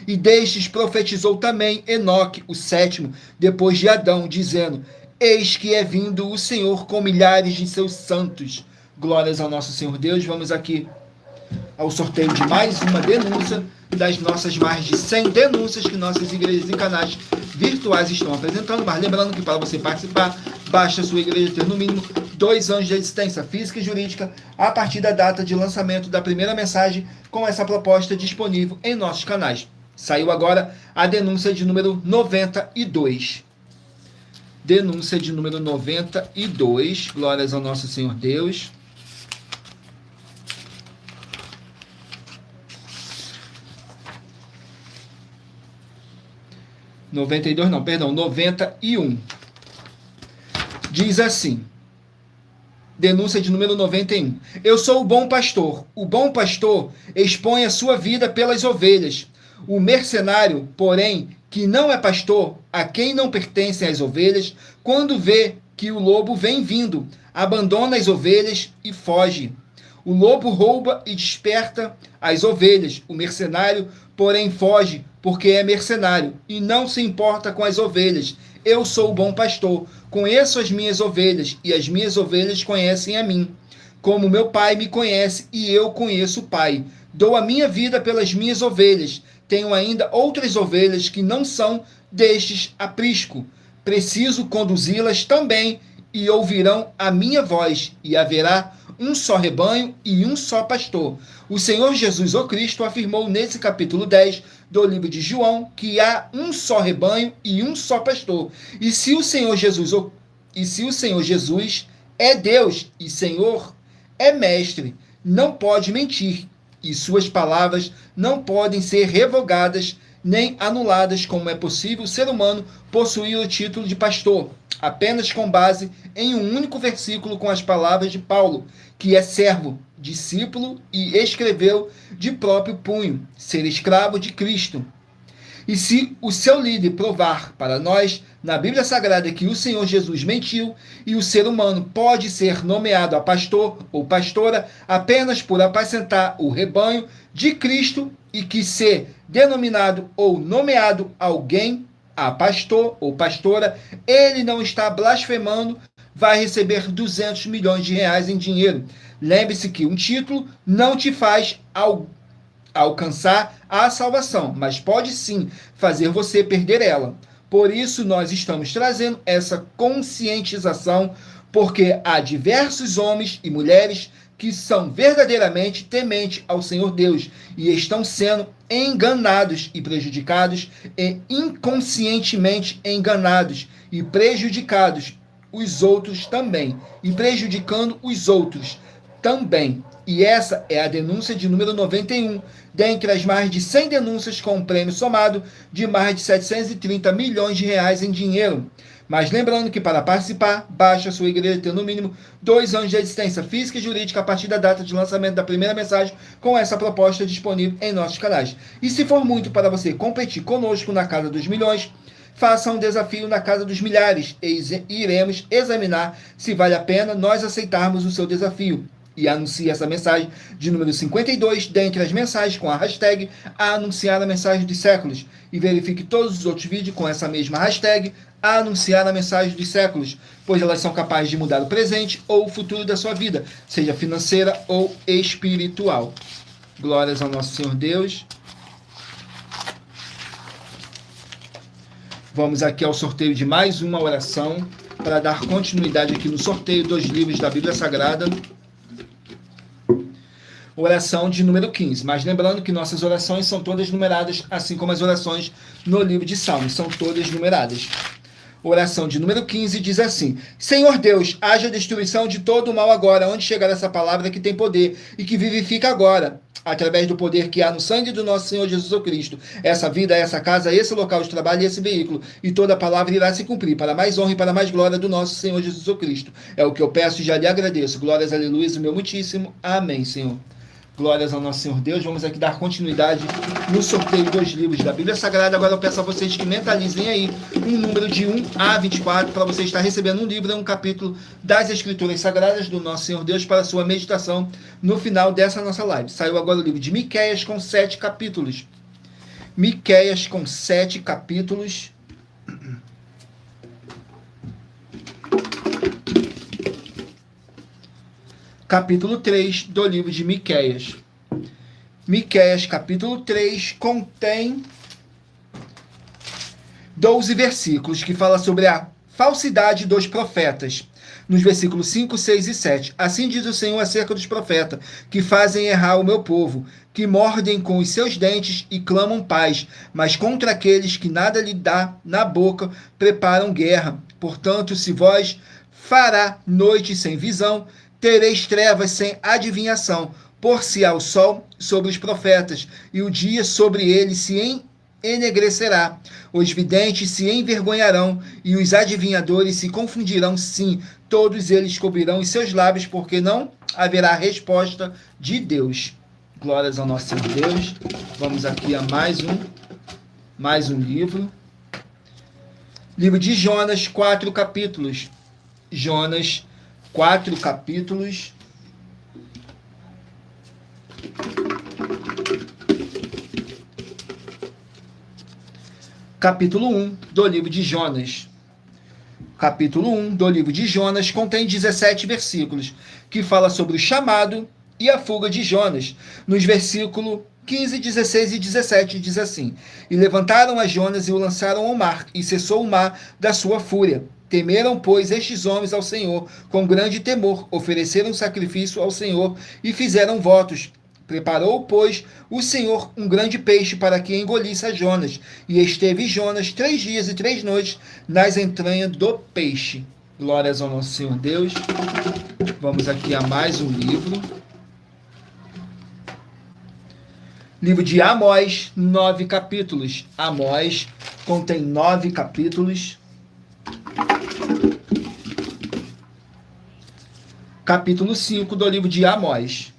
E destes profetizou também Enoque, o 7º, depois de Adão, dizendo: Eis que é vindo o Senhor com milhares de seus santos. Glórias ao nosso Senhor Deus. Vamos aqui ao sorteio de mais uma denúncia das nossas mais de 100 denúncias que nossas igrejas e canais virtuais estão apresentando. Mas lembrando que para você participar, basta a sua igreja ter no mínimo 2 anos de existência física e jurídica a partir da data de lançamento da primeira mensagem com essa proposta disponível em nossos canais. Saiu agora a denúncia de número 92. Denúncia de número 92. Glórias ao nosso Senhor Deus. Noventa e 91. Diz assim, denúncia de número 91. Eu sou o bom pastor. O bom pastor expõe a sua vida pelas ovelhas. O mercenário, porém, que não é pastor, a quem não pertencem as ovelhas, quando vê que o lobo vem vindo, abandona as ovelhas e foge. O lobo rouba e desperta as ovelhas. O mercenário, porém, foge, porque é mercenário, e não se importa com as ovelhas. Eu sou o bom pastor, conheço as minhas ovelhas, e as minhas ovelhas conhecem a mim. Como meu pai me conhece, e eu conheço o Pai. Dou a minha vida pelas minhas ovelhas. Tenho ainda outras ovelhas que não são destes aprisco. Preciso conduzi-las também, e ouvirão a minha voz, e haverá um só rebanho e um só pastor. O Senhor Jesus, o Cristo, afirmou nesse capítulo 10 do livro de João que há um só rebanho e um só pastor. E se o Senhor Jesus é Deus e Senhor, é mestre, não pode mentir, e suas palavras não podem ser revogadas nem anuladas, como é possível o ser humano possuir o título de pastor, apenas com base em um único versículo com as palavras de Paulo, que é servo, discípulo e escreveu de próprio punho, ser escravo de Cristo. E se o seu líder provar para nós, na Bíblia Sagrada, que o Senhor Jesus mentiu e o ser humano pode ser nomeado a pastor ou pastora apenas por apacentar o rebanho de Cristo e que ser denominado ou nomeado alguém a pastor ou pastora, ele não está blasfemando, vai receber 200 milhões de reais em dinheiro. Lembre-se que um título não te faz alcançar a salvação, mas pode sim fazer você perder ela. Por isso nós estamos trazendo essa conscientização, porque há diversos homens e mulheres que são verdadeiramente tementes ao Senhor Deus e estão sendo enganados e prejudicados e inconscientemente enganados e prejudicados os outros também, e prejudicando os outros também. E essa é a denúncia de número 91, dentre as mais de 100 denúncias com um prêmio somado de mais de 730 milhões de reais em dinheiro. Mas lembrando que para participar, basta a sua igreja ter no mínimo 2 anos de existência física e jurídica a partir da data de lançamento da primeira mensagem com essa proposta disponível em nossos canais. E se for muito para você competir conosco na Casa dos Milhões, faça um desafio na Casa dos Milhares e iremos examinar se vale a pena nós aceitarmos o seu desafio. E anuncie essa mensagem de número 52, dentre as mensagens com a hashtag Anunciar a Mensagem dos Séculos. E verifique todos os outros vídeos com essa mesma hashtag Anunciar a Mensagem dos Séculos, pois elas são capazes de mudar o presente ou o futuro da sua vida, seja financeira ou espiritual. Glórias ao nosso Senhor Deus. Vamos aqui ao sorteio de mais uma oração, para dar continuidade aqui no sorteio dos livros da Bíblia Sagrada. Oração de número 15. Mas lembrando que nossas orações são todas numeradas, assim como as orações no livro de Salmos, são todas numeradas. Oração de número 15 diz assim: Senhor Deus, haja destruição de todo o mal agora, onde chegar essa palavra que tem poder e que vivifica agora, através do poder que há no sangue do nosso Senhor Jesus Cristo. Essa vida, essa casa, esse local de trabalho e esse veículo, e toda a palavra irá se cumprir, para mais honra e para mais glória do nosso Senhor Jesus Cristo. É o que eu peço e já lhe agradeço. Glórias, aleluia, o meu muitíssimo. Amém, Senhor. Glórias ao nosso Senhor Deus. Vamos aqui dar continuidade no sorteio dos livros da Bíblia Sagrada. Agora eu peço a vocês que mentalizem aí um número de 1 a 24 para você estar recebendo um livro, um capítulo das Escrituras Sagradas do nosso Senhor Deus para a sua meditação no final dessa nossa live. Saiu agora o livro de Miqueias com 7 capítulos. Miqueias com 7 capítulos. Capítulo 3 do livro de Miqueias. Miqueias, capítulo 3, contém 12 versículos que fala sobre a falsidade dos profetas. Nos versículos 5, 6 e 7. Assim diz o Senhor acerca dos profetas, que fazem errar o meu povo, que mordem com os seus dentes e clamam paz, mas contra aqueles que nada lhe dá na boca, preparam guerra. Portanto, se vós fará noite sem visão, tereis trevas sem adivinhação, por-se-á o sol sobre os profetas, e o dia sobre eles se enegrecerá. Os videntes se envergonharão, e os adivinhadores se confundirão, sim, todos eles cobrirão os seus lábios, porque não haverá resposta de Deus. Glórias ao nosso Senhor Deus. Vamos aqui a mais um livro. Livro de Jonas, 4 capítulos. Jonas, 4 capítulos. Capítulo 1 do livro de Jonas. Capítulo 1 do livro de Jonas contém 17 versículos, que fala sobre o chamado e a fuga de Jonas. Nos versículos 15, 16 e 17 diz assim: E levantaram a Jonas e o lançaram ao mar, e cessou o mar da sua fúria. Temeram, pois, estes homens ao Senhor com grande temor, ofereceram sacrifício ao Senhor e fizeram votos. Preparou, pois, o Senhor um grande peixe para que engolisse a Jonas, e esteve Jonas 3 dias e 3 noites nas entranhas do peixe. Glórias ao nosso Senhor Deus. Vamos aqui a mais um livro. Livro de Amós, 9 capítulos. Amós contém 9 capítulos. Capítulo 5 do livro de Amós.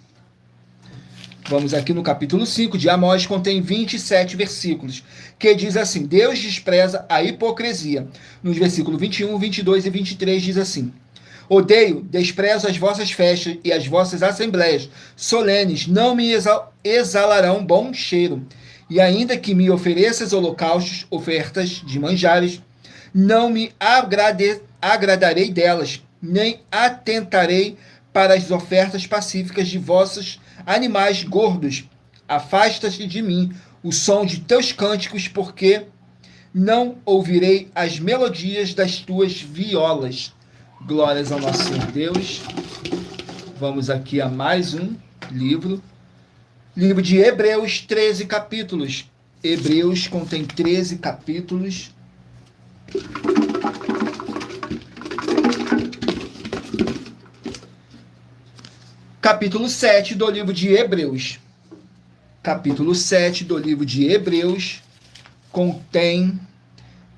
Vamos aqui no capítulo 5 de Amós, contém 27 versículos, que diz assim: Deus despreza a hipocrisia. Nos versículos 21, 22 e 23 diz assim: Odeio, desprezo as vossas festas e as vossas assembleias solenes, não me exalarão bom cheiro. E ainda que me ofereças holocaustos, ofertas de manjares, não me agradarei delas, nem atentarei para as ofertas pacíficas de vossos animais gordos. Afasta-te de mim o som de teus cânticos, porque não ouvirei as melodias das tuas violas. Glórias ao nosso Senhor Deus. Vamos aqui a mais um livro. Livro de Hebreus, 13 capítulos. Hebreus contém 13 capítulos. Capítulo 7 do livro de Hebreus. Capítulo 7 do livro de Hebreus contém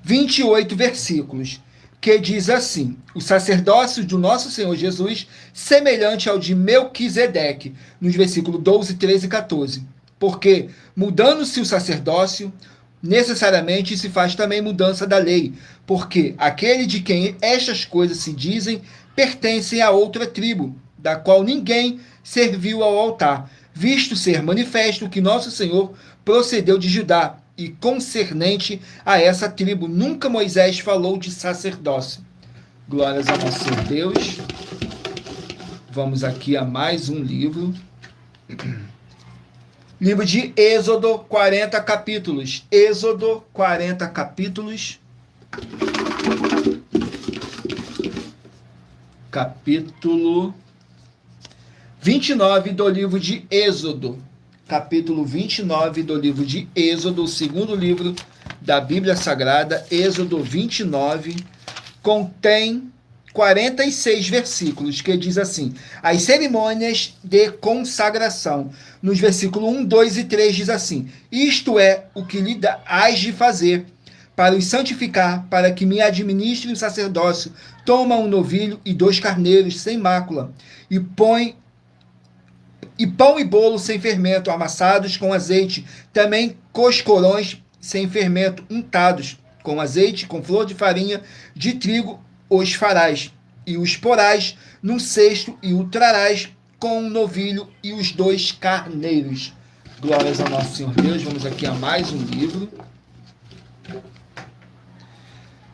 28 versículos, que diz assim: O sacerdócio do nosso Senhor Jesus, semelhante ao de Melquisedeque, nos versículos 12, 13 e 14. Porque, mudando-se o sacerdócio, necessariamente se faz também mudança da lei, porque aquele de quem estas coisas se dizem pertencem a outra tribo, da qual ninguém serviu ao altar, visto ser manifesto que nosso Senhor procedeu de Judá, e concernente a essa tribo nunca Moisés falou de sacerdócio. Glórias ao nosso Senhor Deus. Vamos aqui a mais um livro. Livro de Êxodo, 40 capítulos. Êxodo, 40 capítulos. Capítulo 29 do livro de Êxodo. Capítulo 29 do livro de Êxodo, o segundo livro da Bíblia Sagrada. Êxodo 29 contém 46 versículos, que diz assim: As cerimônias de consagração. Nos versículos 1, 2 e 3 diz assim: Isto é o que lhe hás de fazer para os santificar, para que me administre o sacerdócio. Toma um novilho e 2 carneiros sem mácula, e põe pão e bolo sem fermento, amassados com azeite, também coscorões sem fermento, untados com azeite, com flor de farinha de trigo, os farás, e os porás num cesto, e o trarás com um novilho e os 2 carneiros. Glórias ao nosso Senhor Deus. Vamos aqui a mais um livro.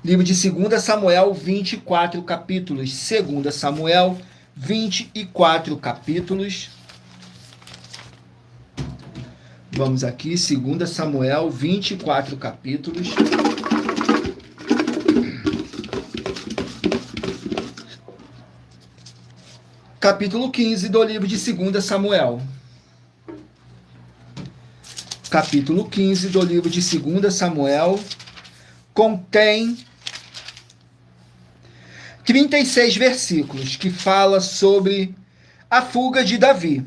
Livro de 2 Samuel, 24 capítulos. 2 Samuel, 24 capítulos. Vamos aqui, 2 Samuel, 24 capítulos. Capítulo 15 do livro de 2 Samuel. Capítulo 15 do livro de 2 Samuel contém 36 versículos, que fala sobre a fuga de Davi.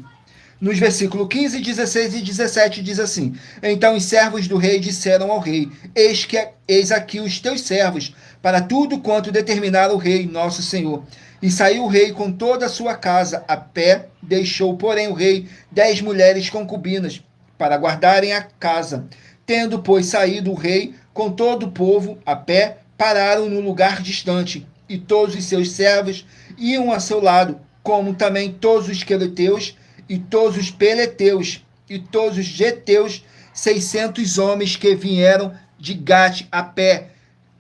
Nos versículos 15, 16 e 17 diz assim: Então os servos do rei disseram ao rei: Eis aqui os teus servos, para tudo quanto determinar o rei, nosso senhor. E saiu o rei com toda a sua casa a pé, deixou, porém, o rei 10 mulheres concubinas para guardarem a casa. Tendo, pois, saído o rei com todo o povo a pé, pararam no lugar distante, e todos os seus servos iam a seu lado, como também todos os quereteus, e todos os peleteus, e todos os geteus, 600 homens que vieram de Gate a pé,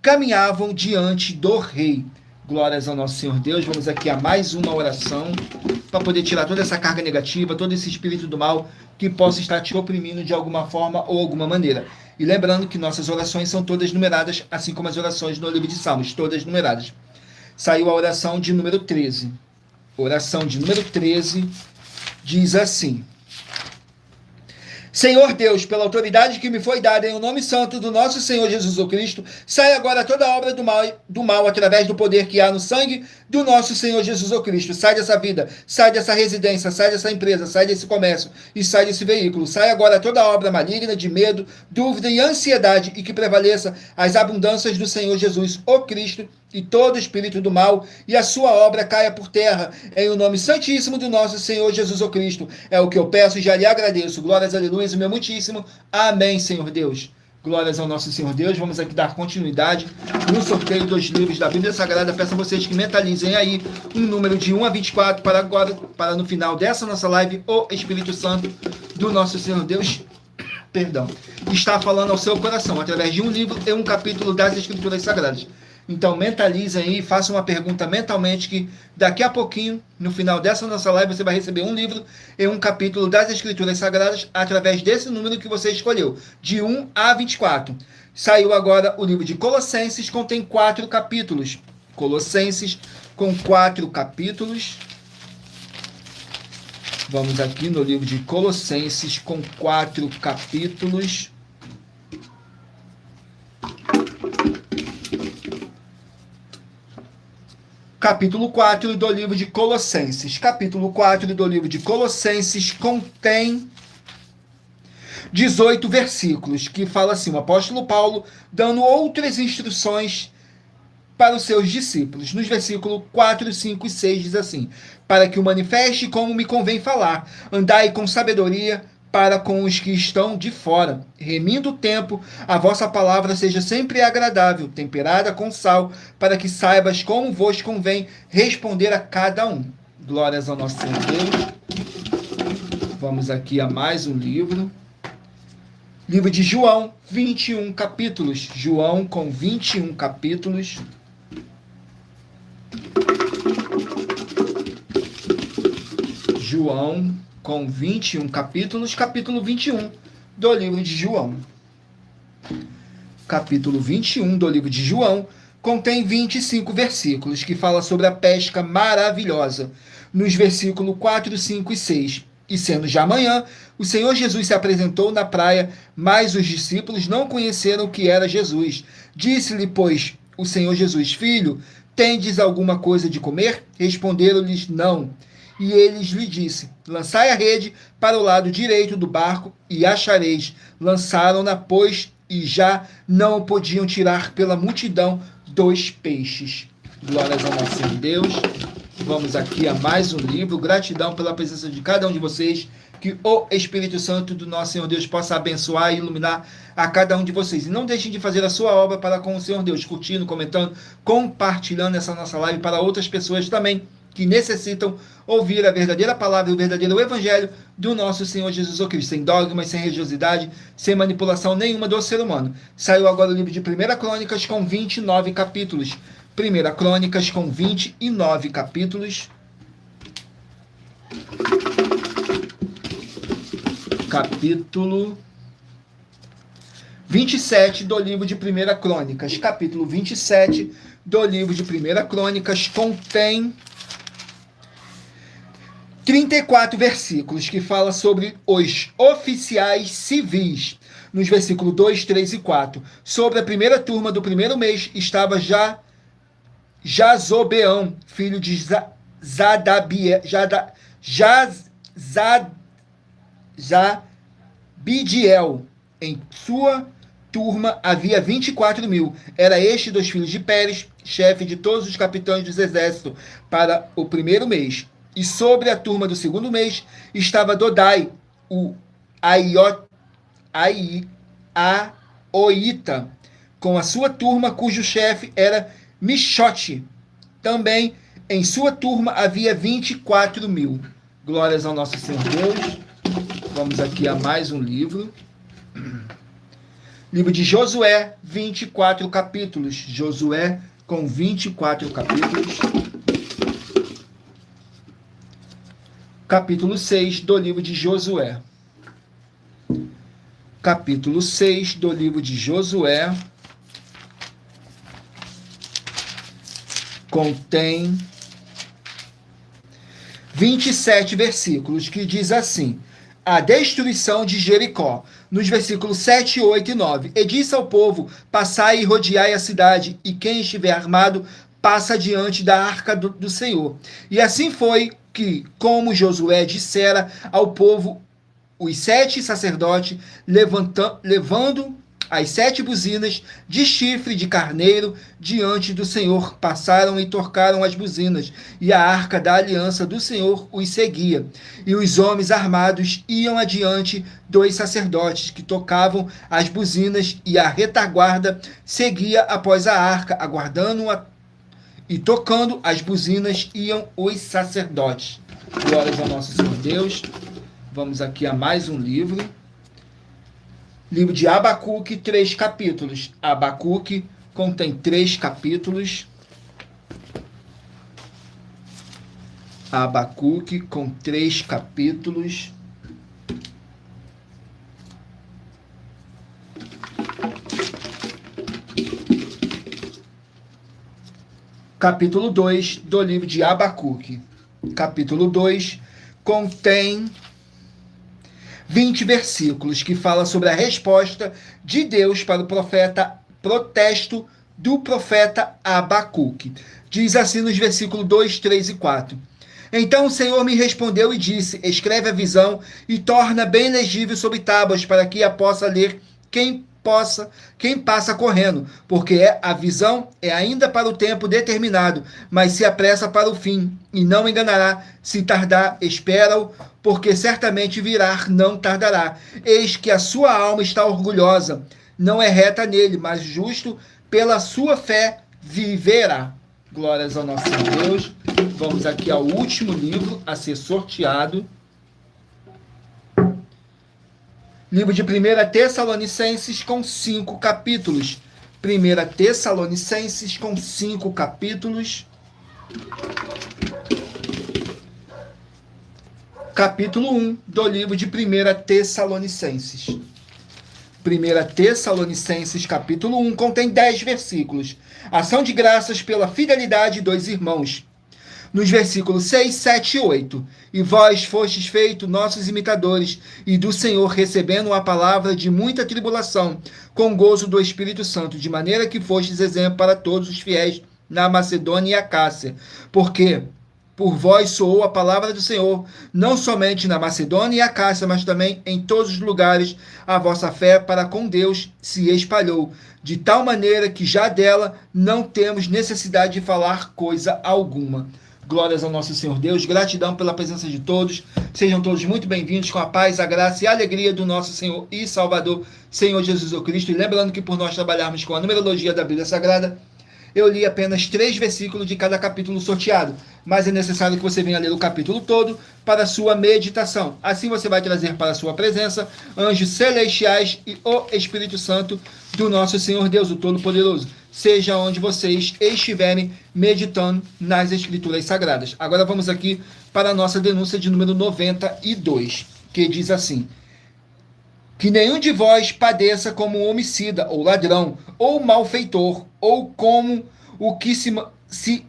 caminhavam diante do rei. Glórias ao nosso Senhor Deus. Vamos aqui a mais uma oração para poder tirar toda essa carga negativa, todo esse espírito do mal que possa estar te oprimindo de alguma forma ou alguma maneira. E lembrando que nossas orações são todas numeradas, assim como as orações no livro de Salmos, todas numeradas. Saiu a oração de número 13. Oração de número 13 diz assim: Senhor Deus, pela autoridade que me foi dada em o nome santo do nosso Senhor Jesus Cristo, sai agora toda obra do mal através do poder que há no sangue do nosso Senhor Jesus Cristo. Sai dessa vida, sai dessa residência, sai dessa empresa, sai desse comércio e sai desse veículo. Sai agora toda obra maligna de medo, dúvida e ansiedade e que prevaleça as abundâncias do Senhor Jesus, o Cristo, e todo espírito do mal e a sua obra caia por terra, em o nome santíssimo do nosso Senhor Jesus o Cristo. É o que eu peço e já lhe agradeço. Glórias, aleluia, o meu muitíssimo. Amém, Senhor Deus. Glórias ao nosso Senhor Deus. Vamos aqui dar continuidade no sorteio dos livros da Bíblia Sagrada. Peço a vocês que mentalizem aí um número de 1 a 24 para agora, para no final dessa nossa live, o Espírito Santo do nosso Senhor Deus, está falando ao seu coração, através de um livro e um capítulo das Escrituras Sagradas. Então mentalizem aí, façam uma pergunta mentalmente que daqui a pouquinho, no final dessa nossa live, você vai receber um livro e um capítulo das Escrituras Sagradas através desse número que você escolheu, de 1 a 24. Saiu agora o livro de Colossenses, contém 4 capítulos. Colossenses com 4 capítulos. Vamos aqui no livro de Colossenses com 4 capítulos. Capítulo 4 do livro de Colossenses. Capítulo 4 do livro de Colossenses contém 18 versículos, que fala assim, o apóstolo Paulo dando outras instruções para os seus discípulos. Nos versículos 4, 5 e 6 diz assim: para que o manifeste como me convém falar, andai com sabedoria para com os que estão de fora, remindo o tempo, a vossa palavra seja sempre agradável, temperada com sal, para que saibas como vos convém responder a cada um. Glórias ao nosso Senhor Deus. Vamos aqui a mais um livro. Livro de João, 21 capítulos. João com 21 capítulos. João com 21 capítulos, capítulo 21 do livro de João. Capítulo 21 do livro de João contém 25 versículos, que fala sobre a pesca maravilhosa. Nos versículos 4, 5 e 6. E sendo já manhã, o Senhor Jesus se apresentou na praia, mas os discípulos não conheceram o que era Jesus. Disse-lhe, pois, o Senhor Jesus: Filho, tendes alguma coisa de comer? Responderam-lhes: não. E eles lhe disse: lançai a rede para o lado direito do barco e achareis. Lançaram-na, pois, e já não podiam tirar pela multidão dos peixes. Glórias ao nosso Senhor Deus. Vamos aqui a mais um livro. Gratidão pela presença de cada um de vocês. Que o Espírito Santo do nosso Senhor Deus possa abençoar e iluminar a cada um de vocês. E não deixem de fazer a sua obra para com o Senhor Deus, curtindo, comentando, compartilhando essa nossa live para outras pessoas também que necessitam ouvir a verdadeira palavra e o verdadeiro evangelho do nosso Senhor Jesus Cristo, sem dogmas, sem religiosidade, sem manipulação nenhuma do ser humano. Saiu agora o livro de 1 Crônicas com 29 capítulos. 1 Crônicas com 29 capítulos. Capítulo 27 do livro de 1 Crônicas. Capítulo 27 do livro de 1 Crônicas contém 34 versículos, que fala sobre os oficiais civis. Nos versículos 2, 3 e 4. Sobre a primeira turma do primeiro mês estava Jazobeão, filho de Zabidiel. Em sua turma havia 24.000. Era este dos filhos de Pérez, chefe de todos os capitães dos exércitos, para o primeiro mês. E sobre a turma do segundo mês estava Dodai, o Aoita, com a sua turma, cujo chefe era Michote. Também em sua turma havia 24.000. Glórias ao nosso Senhor Deus. Vamos aqui a mais um livro. Livro de Josué, 24 capítulos. Josué com 24 capítulos. Capítulo 6 do livro de Josué. Capítulo 6 do livro de Josué contém 27 versículos, que diz assim: a destruição de Jericó, nos versículos 7, 8 e 9. E disse ao povo: passai e rodeai a cidade, e quem estiver armado, passa diante da arca do Senhor. E assim foi que, como Josué dissera ao povo, os 7 sacerdotes, levando as 7 buzinas de chifre de carneiro diante do Senhor, passaram e tocaram as buzinas, e a arca da aliança do Senhor os seguia. E os homens armados iam adiante dos sacerdotes que tocavam as buzinas, e a retaguarda seguia após a arca, aguardando-a, e tocando as buzinas iam os sacerdotes. Glórias ao nosso Senhor Deus. Vamos aqui a mais um livro. Livro de Abacuque, 3 capítulos. Abacuque contém 3 capítulos. Abacuque com 3 capítulos. Capítulo 2 do livro de Abacuque. Capítulo 2 contém 20 versículos, que fala sobre a resposta de Deus para o protesto do profeta Abacuque. Diz assim nos versículos 2, 3 e 4. Então o Senhor me respondeu e disse: escreve a visão e torna bem legível sobre tábuas, para que a possa ler quem passa correndo, porque a visão é ainda para o tempo determinado, mas se apressa para o fim, e não enganará. Se tardar, espera-o, porque certamente virá, não tardará. Eis que a sua alma está orgulhosa, não é reta nele, mas justo pela sua fé viverá. Glórias ao nosso Deus. Vamos aqui ao último livro a ser sorteado. Livro de 1 Tessalonicenses com 5 capítulos. 1 Tessalonicenses com 5 capítulos. Capítulo 1 do livro de 1 Tessalonicenses. 1 Tessalonicenses, capítulo 1, contém 10 versículos. Ação de graças pela fidelidade dos irmãos. Nos versículos 6, 7 e 8. E vós fostes feitos nossos imitadores, e do Senhor recebendo a palavra de muita tribulação, com gozo do Espírito Santo, de maneira que fostes exemplo para todos os fiéis na Macedônia e Acácia. Porque por vós soou a palavra do Senhor, não somente na Macedônia e Acácia, mas também em todos os lugares a vossa fé para com Deus se espalhou, de tal maneira que já dela não temos necessidade de falar coisa alguma. Glórias ao nosso Senhor Deus, gratidão pela presença de todos, sejam todos muito bem-vindos com a paz, a graça e a alegria do nosso Senhor e Salvador, Senhor Jesus Cristo. E lembrando que por nós trabalharmos com a numerologia da Bíblia Sagrada, eu li apenas 3 versículos de cada capítulo sorteado, mas é necessário que você venha ler o capítulo todo para a sua meditação. Assim você vai trazer para a sua presença anjos celestiais e o Espírito Santo do nosso Senhor Deus, o Todo-Poderoso, seja onde vocês estiverem meditando nas Escrituras Sagradas. Agora vamos aqui para a nossa denúncia de número 92, que diz assim: que nenhum de vós padeça como um homicida, ou ladrão, ou malfeitor, ou como o que se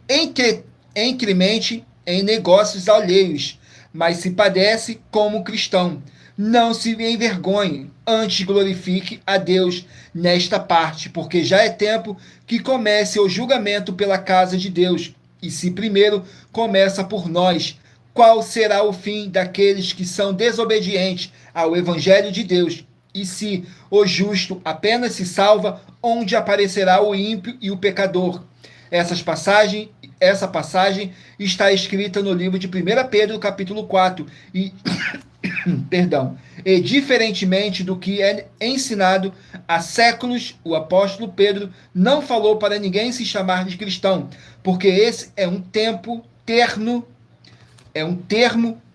incremente em negócios alheios, mas se padece como cristão. Não se envergonhe, antes glorifique a Deus nesta parte, porque já é tempo que comece o julgamento pela casa de Deus. E se primeiro começa por nós, qual será o fim daqueles que são desobedientes ao Evangelho de Deus? E se o justo apenas se salva, onde aparecerá o ímpio e o pecador? Essa passagem está escrita no livro de 1 Pedro, capítulo 4, e diferentemente do que é ensinado há séculos, o apóstolo Pedro não falou para ninguém se chamar de cristão, porque esse é um termo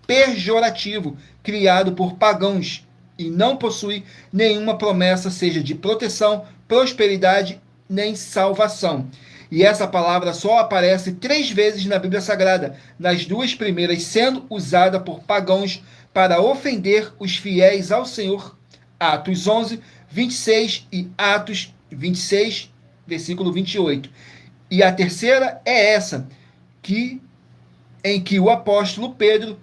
pejorativo criado por pagãos e não possui nenhuma promessa, seja de proteção, prosperidade, nem salvação. E essa palavra só aparece 3 vezes na Bíblia Sagrada, nas 2 primeiras sendo usada por pagãos para ofender os fiéis ao Senhor. Atos 11, 26 e Atos 26, versículo 28. E a terceira é essa, em que o apóstolo Pedro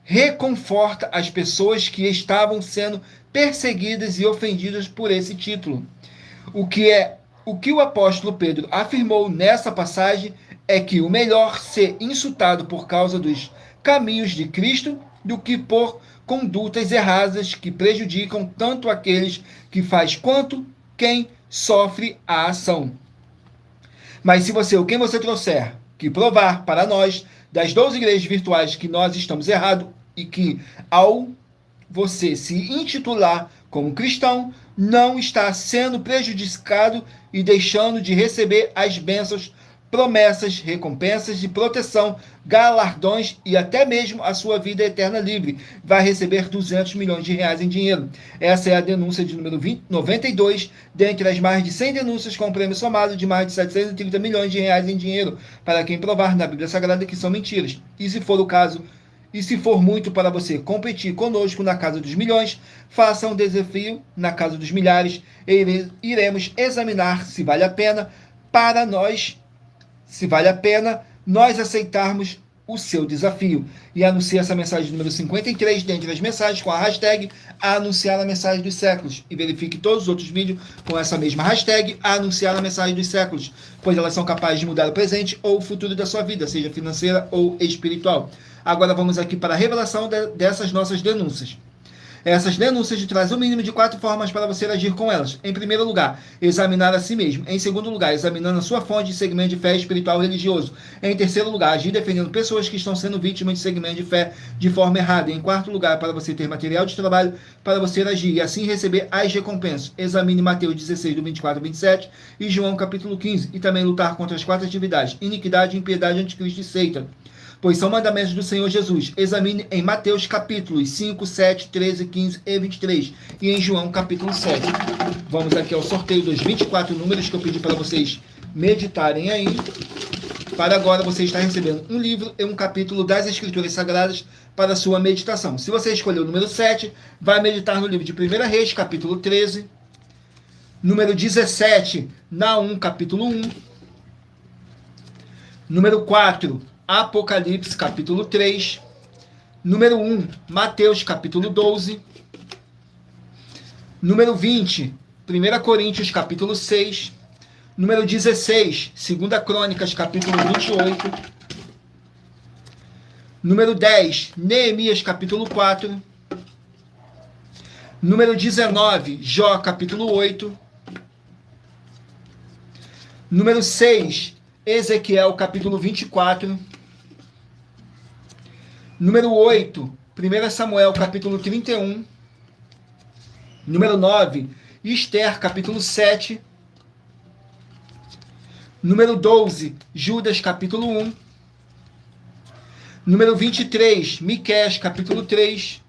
reconforta as pessoas que estavam sendo perseguidas e ofendidas por esse título. O que o apóstolo Pedro afirmou nessa passagem é que o melhor ser insultado por causa dos caminhos de Cristo do que por condutas erradas que prejudicam tanto aqueles que faz quanto quem sofre a ação. Mas se quem você trouxer que provar para nós das 12 igrejas virtuais que nós estamos errados e que ao você se intitular como cristão, não está sendo prejudicado e deixando de receber as bênçãos, promessas, recompensas de proteção, galardões e até mesmo a sua vida eterna livre. Vai receber 200 milhões de reais em dinheiro. Essa é a denúncia de número 92, dentre as mais de 100 denúncias com prêmio somado de mais de 730 milhões de reais em dinheiro, para quem provar na Bíblia Sagrada que são mentiras. E se for o caso, e se for muito para você competir conosco na casa dos milhões, faça um desafio na casa dos milhares e iremos examinar se vale a pena nós aceitarmos o seu desafio. E anuncie essa mensagem número 53 dentre as mensagens com a hashtag anunciar a mensagem dos séculos. E verifique todos os outros vídeos com essa mesma hashtag anunciar a mensagem dos séculos, pois elas são capazes de mudar o presente ou o futuro da sua vida, seja financeira ou espiritual. Agora vamos aqui para a revelação dessas nossas denúncias. Essas denúncias trazem o mínimo de 4 formas para você agir com elas. Em primeiro lugar, examinar a si mesmo. Em segundo lugar, examinando a sua fonte de segmento de fé espiritual religioso. Em terceiro lugar, agir defendendo pessoas que estão sendo vítimas de segmento de fé de forma errada. Em quarto lugar, para você ter material de trabalho para você agir e assim receber as recompensas. Examine Mateus 16, do 24 ao 27 e João capítulo 15. E também lutar contra as 4 atividades: iniquidade, impiedade, anticristo e seita, pois são mandamentos do Senhor Jesus. Examine em Mateus capítulos 5, 7, 13, 15 e 23 e em João capítulo 7. Vamos aqui ao sorteio dos 24 números que eu pedi para vocês meditarem aí. Para agora você está recebendo um livro e um capítulo das Escrituras Sagradas para a sua meditação. Se você escolher o número 7, vai meditar no livro de 1 Reis, capítulo 13, número 17, Naum, capítulo 1, número 4, Apocalipse, capítulo 3, número 1, Mateus, capítulo 12, número 20, 1 Coríntios, capítulo 6, número 16, 2 Crônicas, capítulo 28, número 10, Neemias, capítulo 4, número 19, Jó, capítulo 8, número 6, Ezequiel, capítulo 24, número 8, 1 Samuel, capítulo 31. Número 9, Esther, capítulo 7. Número 12, Judas, capítulo 1. Número 23, Miqueias, capítulo 3.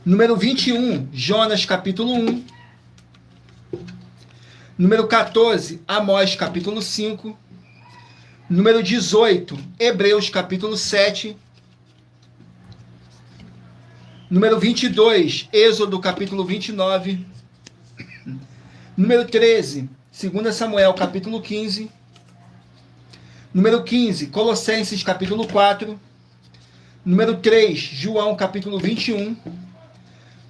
Número 21, Jonas, capítulo 1. Número 14, Amós, capítulo 5. Número 18, Hebreus, capítulo 7. Número 22, Êxodo, capítulo 29. Número 13, 2 Samuel, capítulo 15. Número 15, Colossenses, capítulo 4. Número 3, João, capítulo 21.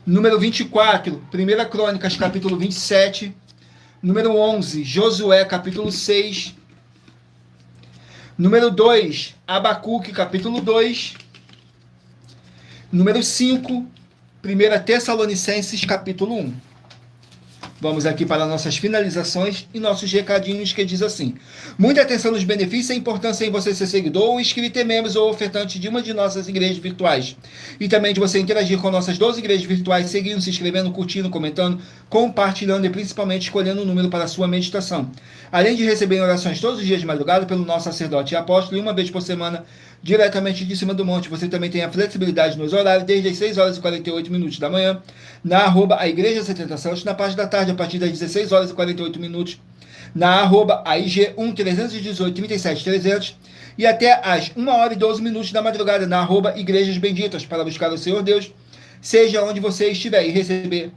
Número 24, 1 Crônicas, capítulo 27. Número 11, Josué, capítulo 6. Número 2, Abacuque, capítulo 2. Número 5, 1 Tessalonicenses, capítulo 1. Vamos aqui para nossas finalizações e nossos recadinhos, que diz assim: muita atenção nos benefícios e a importância em você ser seguidor ou inscrito em membros ou ofertante de uma de nossas igrejas virtuais. E também de você interagir com nossas 12 igrejas virtuais, seguindo, se inscrevendo, curtindo, comentando, compartilhando e principalmente escolhendo um número para a sua meditação. Além de receber orações todos os dias de madrugada pelo nosso sacerdote e apóstolo, e uma vez por semana diretamente de cima do monte. Você também tem a flexibilidade nos horários, desde as 6 horas e 48 minutos da manhã, na arroba a Igreja 70 Santos, na parte da tarde, a partir das 16 horas e 48 minutos, na arroba AIG 1318 37 300, e até às 1 hora e 12 minutos da madrugada, na arroba Igrejas Benditas, para buscar o Senhor Deus, seja onde você estiver, e receber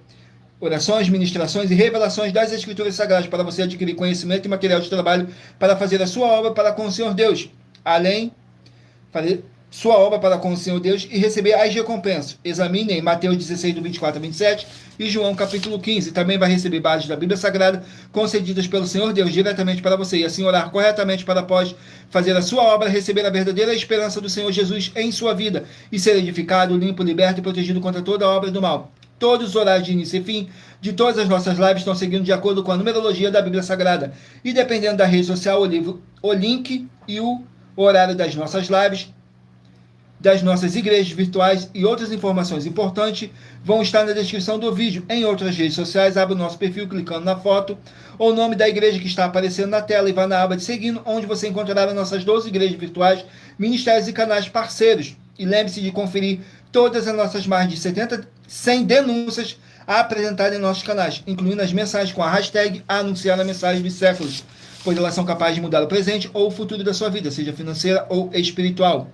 orações, ministrações e revelações das Escrituras Sagradas, para você adquirir conhecimento e material de trabalho para fazer a sua obra para com o Senhor Deus, além fazer sua obra para com o Senhor Deus e receber as recompensas. Examinem Mateus 16, do 24 a 27 e João capítulo 15. Também vai receber bases da Bíblia Sagrada concedidas pelo Senhor Deus diretamente para você, e assim orar corretamente para após fazer a sua obra, receber a verdadeira esperança do Senhor Jesus em sua vida e ser edificado, limpo, liberto e protegido contra toda obra do mal. Todos os horários de início e fim de todas as nossas lives estão seguindo de acordo com a numerologia da Bíblia Sagrada. E dependendo da rede social, o link e o horário das nossas lives, das nossas igrejas virtuais e outras informações importantes vão estar na descrição do vídeo. Em outras redes sociais, abra o nosso perfil clicando na foto ou o nome da igreja que está aparecendo na tela e vá na aba de seguindo, onde você encontrará nossas 12 igrejas virtuais, ministérios e canais parceiros. E lembre-se de conferir todas as nossas mais de 100 denúncias a apresentar em nossos canais, incluindo as mensagens com a hashtag Anunciar a Mensagem dos Séculos, pois elas são capazes de mudar o presente ou o futuro da sua vida, seja financeira ou espiritual.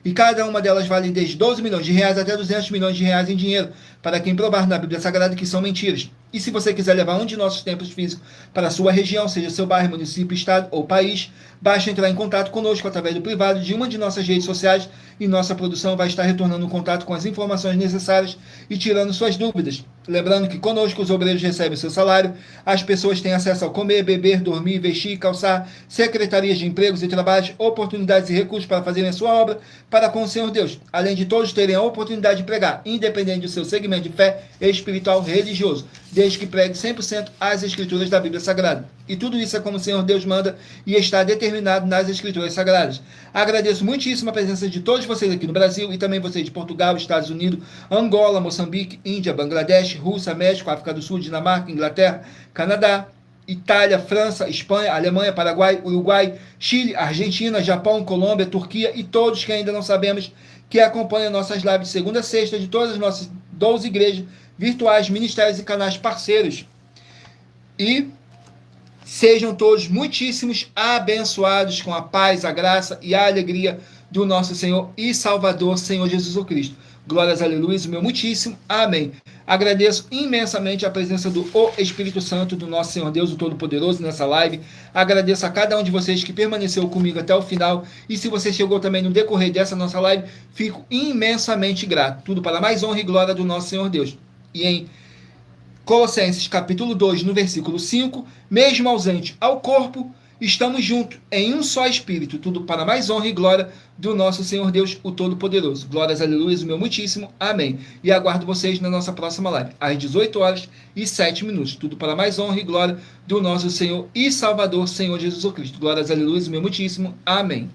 E cada uma delas vale desde 12 milhões de reais até 200 milhões de reais em dinheiro, para quem provar na Bíblia Sagrada que são mentiras. E se você quiser levar um de nossos templos físicos para a sua região, seja seu bairro, município, estado ou país, basta entrar em contato conosco através do privado de uma de nossas redes sociais e nossa produção vai estar retornando um contato com as informações necessárias e tirando suas dúvidas. Lembrando que conosco os obreiros recebem seu salário, as pessoas têm acesso ao comer, beber, dormir, vestir, calçar, secretarias de empregos e trabalhos, oportunidades e recursos para fazerem a sua obra para com o Senhor Deus, além de todos terem a oportunidade de pregar, independente do seu segmento de fé espiritual religioso, desde que pregue 100% as Escrituras da Bíblia Sagrada. E tudo isso é como o Senhor Deus manda e está determinado nas Escrituras Sagradas. Agradeço muitíssimo a presença de todos vocês aqui no Brasil e também vocês de Portugal, Estados Unidos, Angola, Moçambique, Índia, Bangladesh, Rússia, México, África do Sul, Dinamarca, Inglaterra, Canadá, Itália, França, Espanha, Alemanha, Paraguai, Uruguai, Chile, Argentina, Japão, Colômbia, Turquia e todos que ainda não sabemos que acompanham nossas lives de segunda a sexta de todas as nossas 12 igrejas virtuais, ministérios e canais parceiros. E sejam todos muitíssimos abençoados com a paz, a graça e a alegria do nosso Senhor e Salvador, Senhor Jesus Cristo. Glórias, aleluia, o meu muitíssimo amém. Agradeço imensamente a presença do Espírito Santo, do nosso Senhor Deus, o Todo-Poderoso, nessa live. Agradeço a cada um de vocês que permaneceu comigo até o final. E se você chegou também no decorrer dessa nossa live, fico imensamente grato. Tudo para mais honra e glória do nosso Senhor Deus. E em Colossenses capítulo 2, no versículo 5, mesmo ausente ao corpo, estamos juntos em um só Espírito, tudo para mais honra e glória do nosso Senhor Deus, o Todo-Poderoso. Glórias, aleluia, o meu muitíssimo amém. E aguardo vocês na nossa próxima live, às 18 horas e 7 minutos, tudo para mais honra e glória do nosso Senhor e Salvador, Senhor Jesus Cristo. Glórias, aleluia, o meu muitíssimo amém.